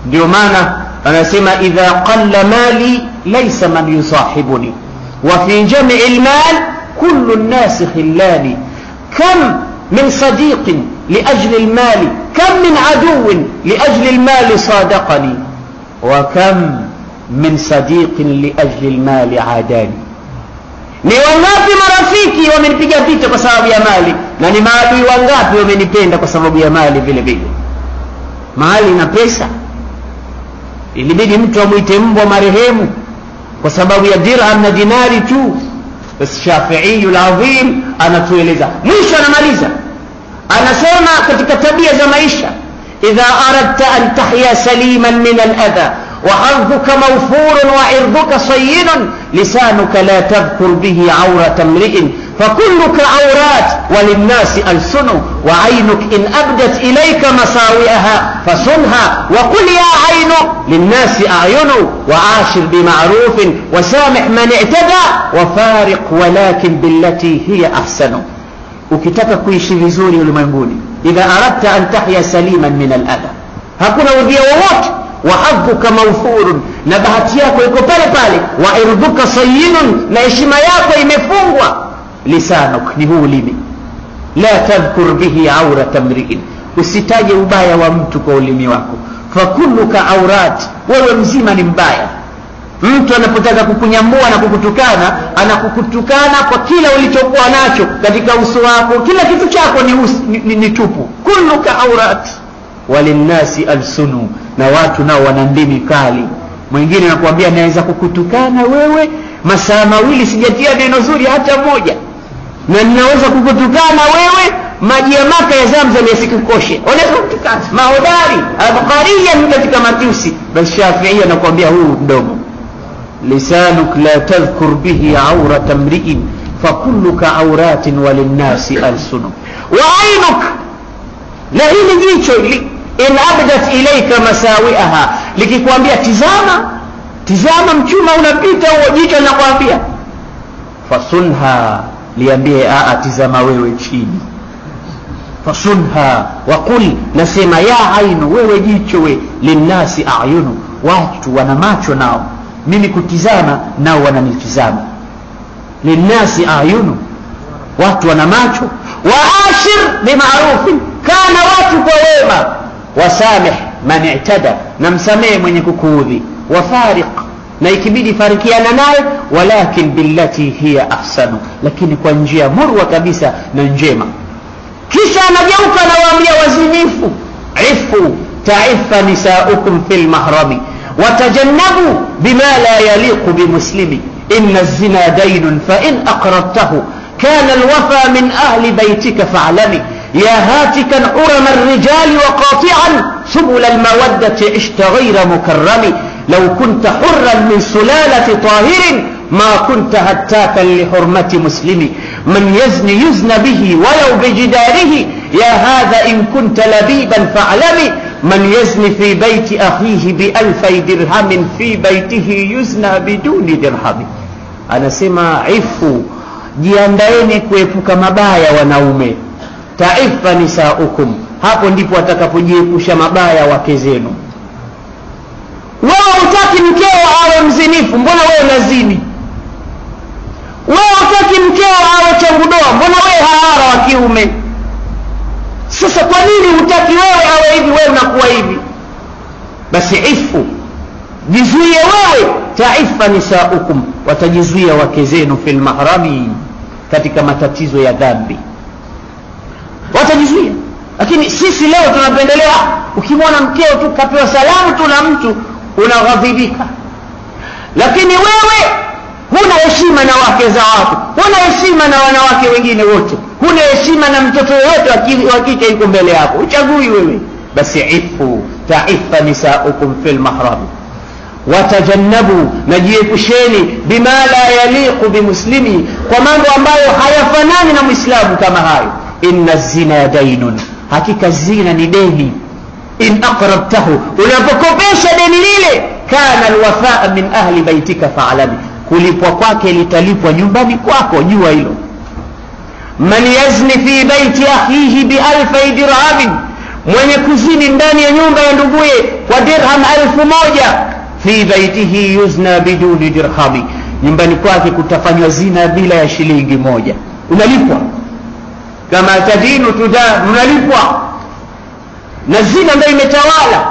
Ndio maana anasema idha qalla mali laysa man yusahibuni wa fi jam'i al-mal kullu an-nas khillani kam min sadiqin li ajli al-mal kam min aduwwin li ajli al-mal sadaqani wa kam min sadiqin li ajli al-mal adani. Ni wangapi marafiki wamenipiga vita kwa sababu ya mali, na ni maadui wangapi wamenipenda kwa sababu ya mali vile vile. Mali na pesa, ilibidi mtu amuite mbwa marehemu kwa sababu ya dirham na dinari tu. Bas Shafi'i al-Azim anatueleza, mwisho anamaliza anasema katika tabia za maisha, idha aradta an tahya saliman min al-adha وحظك موفور وعرضك صين لسانك لا تذكر به عورة امرئ فكلك عورات وللناس ألسن وعينك إن أبدت إليك مساوئها فصنها وقل يا عين للناس أعين وعاشر بمعروف وسامح من اعتدى وفارق ولكن بالتي هي أحسن. ukitaka kuishi vizuri ulimwenguni, idha aradta an tahya saliman min al-adha, hakuna udhia wowote, وحظك موفور na bahati yako iko pale pale, wa irduka sayyinun na heshima yako imefungwa, lisanuk ni huu ulimi, la tadhkur bihi awrata mri'in, usitaje ubaya wa mtu kwa ulimi wako, fakulluka awrat, wewe mzima ni mbaya. Mtu anapotaka kukunyambua na kukutukana, anakukutukana kwa kila ulichokuwa nacho katika uso wako, kila kitu chako ni tupu. Kulluka awrat walinnasi alsunu, na watu nao wana ndimi kali. Mwingine anakuambia naweza kukutukana wewe masaa mawili sijatia neno zuri hata moja, na ninaweza kukutukana wewe maji ya Maka ya Zamzam yasikukoshe. Unaweza kutukana mahodari al-Bukhari katika matusi. Basi Shafi'i anakuambia huu mdomo, lisanuk la tadhkur bihi awrata mri'in fakulluka awratin walinnasi alsunu wa aynuk, la hili jicho in abdat ilayka masawi'aha, likikwambia tizama mchuma unapita, huo jicho linakwambia fasunha, liambie tizama wewe chini. Fasunha wa qul, nasema ya ainu, wewe jicho we, linnasi a'yunu, watu wana macho nao, mimi kutizama nao wananitizama. Linnasi a'yunu, watu wana macho. Wa ashir bima'rufin, kana watu kwa wema. Wasamih man i'tada, na msamehe mwenye kukuudhi. Wafariq, na ikibidi farikiana naye, walakin billati hiya ahsanu, lakini kwa njia murwa kabisa na njema. Kisha anageuka na waambia wazinifu, ifu ta'iffa nisaukum fil mahrami watajannabu bima la yaliqu bimuslimi inna az-zina daynun fa in aqrabtahu kana al-wafa min ahli baytika fa'lami يا هاتكا عرم الرجال وقاطعا سبل المودة عشت غير مكرم لو كنت حرا من سلالة طاهر ما كنت هتاكا لحرمة مسلم من يزن به ولو بجداره يا هذا إن كنت لبيبا فاعلم من يزن في بيت أخيه بألفي درهم في بيته يزنى بدون درهم. أنا سمع عفو jiandaeni kuepuka mabaya wanaume. Taifa nisaukum, hapo ndipo atakapojiepusha mabaya wake zenu. Wewe hutaki mkeo awe mzinifu, mbona wewe unazini? Wewe hutaki mkeo awe changudoa, mbona wewe hahara wa kiume? Sasa kwa nini hutaki wewe awe hivi, wewe unakuwa hivi? Basi ifu, jizuie wewe. Taifa nisaukum, watajizuia wake zenu fil mahrami, katika matatizo ya dhambi watajizuia. Lakini sisi leo tunapendelea, ukimwona mkeo tu kapewa salamu tu na mtu unaghadhibika, lakini wewe huna heshima na wake za watu, huna heshima na wanawake wengine wote, huna heshima na mtoto yote wa kike yuko mbele yako, uchagui wewe. Basi ifu taifa nisaukum fil mahram watajannabu, najiepusheni bima la yaliqu bimuslimi, kwa mambo ambayo hayafanani na Muislamu kama hayo. Inna zina dainun, hakika zina ni deni. In aqrabtahu, unapokopesha deni lile, kana alwafaa min ahli baitika fa'alami, kulipwa kwake litalipwa nyumbani kwako, jua hilo. man yazni fi baiti akhihi bi1000 dirham, mwenye kuzini ndani ya nyumba ya nduguye kwa dirham 1000, fi baitihi yuzna biduni dirhami, nyumbani kwake kutafanywa zina bila ya shilingi moja. Unalipwa kama tadinu tudan, unalipwa. Na zina ndio imetawala.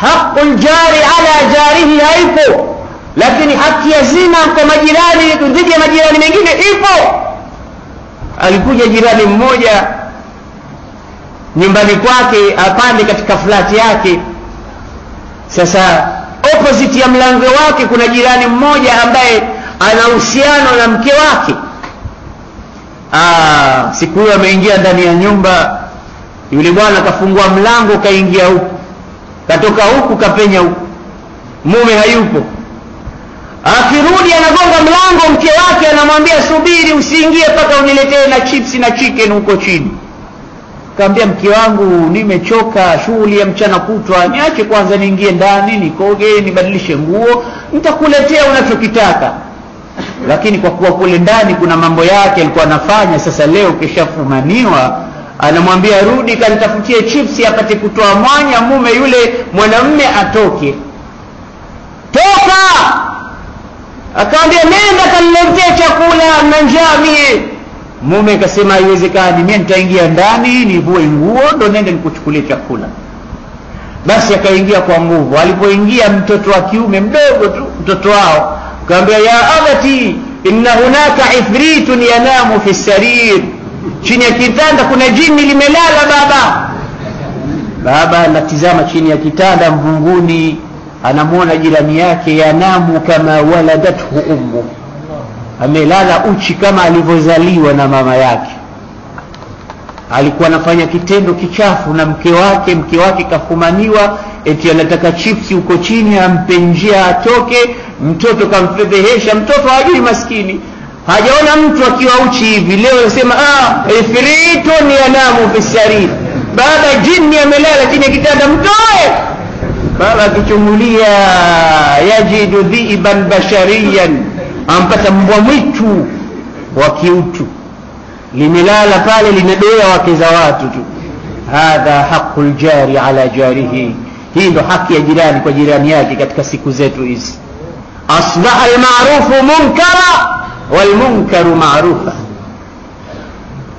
Haqqul jari ala jarihi haipo, lakini haki ya zina kwa majirani dhidi ya majirani mengine ipo. Alikuja jirani mmoja nyumbani kwake apande katika flati yake. Sasa opposite ya mlango wake kuna jirani mmoja ambaye ana uhusiano na mke wake. Siku hiyo ameingia ndani ya nyumba, yule bwana kafungua mlango kaingia huku, katoka huku kapenya huku, mume hayupo. Akirudi anagonga mlango, mke wake anamwambia subiri, usiingie mpaka uniletee na chips na chicken huko chini. Kaambia mke wangu nimechoka shughuli ya mchana kutwa, niache kwanza niingie ndani nikoge nibadilishe nguo, nitakuletea unachokitaka. Lakini kwa kuwa kule ndani kuna mambo yake alikuwa anafanya, sasa leo kishafumaniwa, anamwambia rudi kanitafutie chips apate kutoa mwanya mume yule mwanamume atoke. Toka! Akamwambia nenda kaniletee chakula na njaa mie. Mume akasema haiwezekani, mimi nitaingia ndani nivue nguo ndo nende nikuchukulie chakula. Basi akaingia kwa nguvu. Alipoingia mtoto wa kiume mdogo tu, mtoto wao, akamwambia ya abati inna hunaka ifritun yanamu fi sarir, chini ya kitanda kuna jini limelala baba. Baba anatizama chini ya kitanda mvunguni, anamuona jirani yake yanamu kama waladathu ummu, amelala uchi kama alivyozaliwa na mama yake. Alikuwa anafanya kitendo kichafu na mke wake kafumaniwa, eti anataka chipsi huko chini ampe njia atoke. Mtoto kamfedhehesha, mtoto hajui maskini, hajaona mtu akiwa uchi hivi. Leo anasema ifritun yanamu fi sarir, baba jini amelala chini ya kitanda, mtoe. Baba akichungulia yajidu dhiban bashariyan, ampata mbwa mwitu wa kiutu limelala pale linadoa wake za watu tu. Hadha haqqul jari ala jarihi, hii ndo haki ya jirani kwa jirani yake katika siku zetu hizi. Asbaha alma'rufu munkara wal munkaru ma'rufa,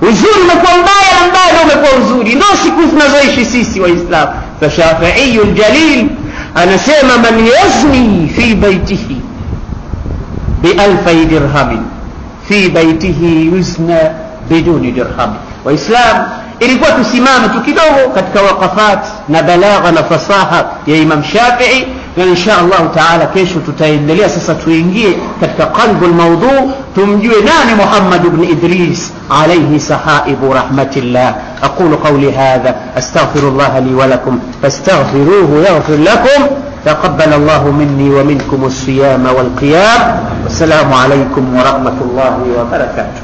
uzuri umekuwa mbaya na mbaya umekuwa uzuri, ndio siku tunazoishi sisi Waislamu. Fa Shafi'iyul Jalil anasema man yazni fi baitihi bi1000 dirham fi baitihi yusna biduni dirham. Waislam, ilikuwa tusimame tu kidogo katika waqafat na balagha na fasaha ya Imam Shafi'i, na insha Allah taala kesho tutaendelea. Sasa tuingie katika qalbul mawdu, tumjue nani Muhammad ibn Idris alayhi sahaibu rahmatillah. aqulu qawli hadha astaghfirullah li wa lakum fastaghfiruhu yaghfir lakum. تقبل الله مني ومنكم الصيام والقيام. والسلام عليكم ورحمة الله وبركاته.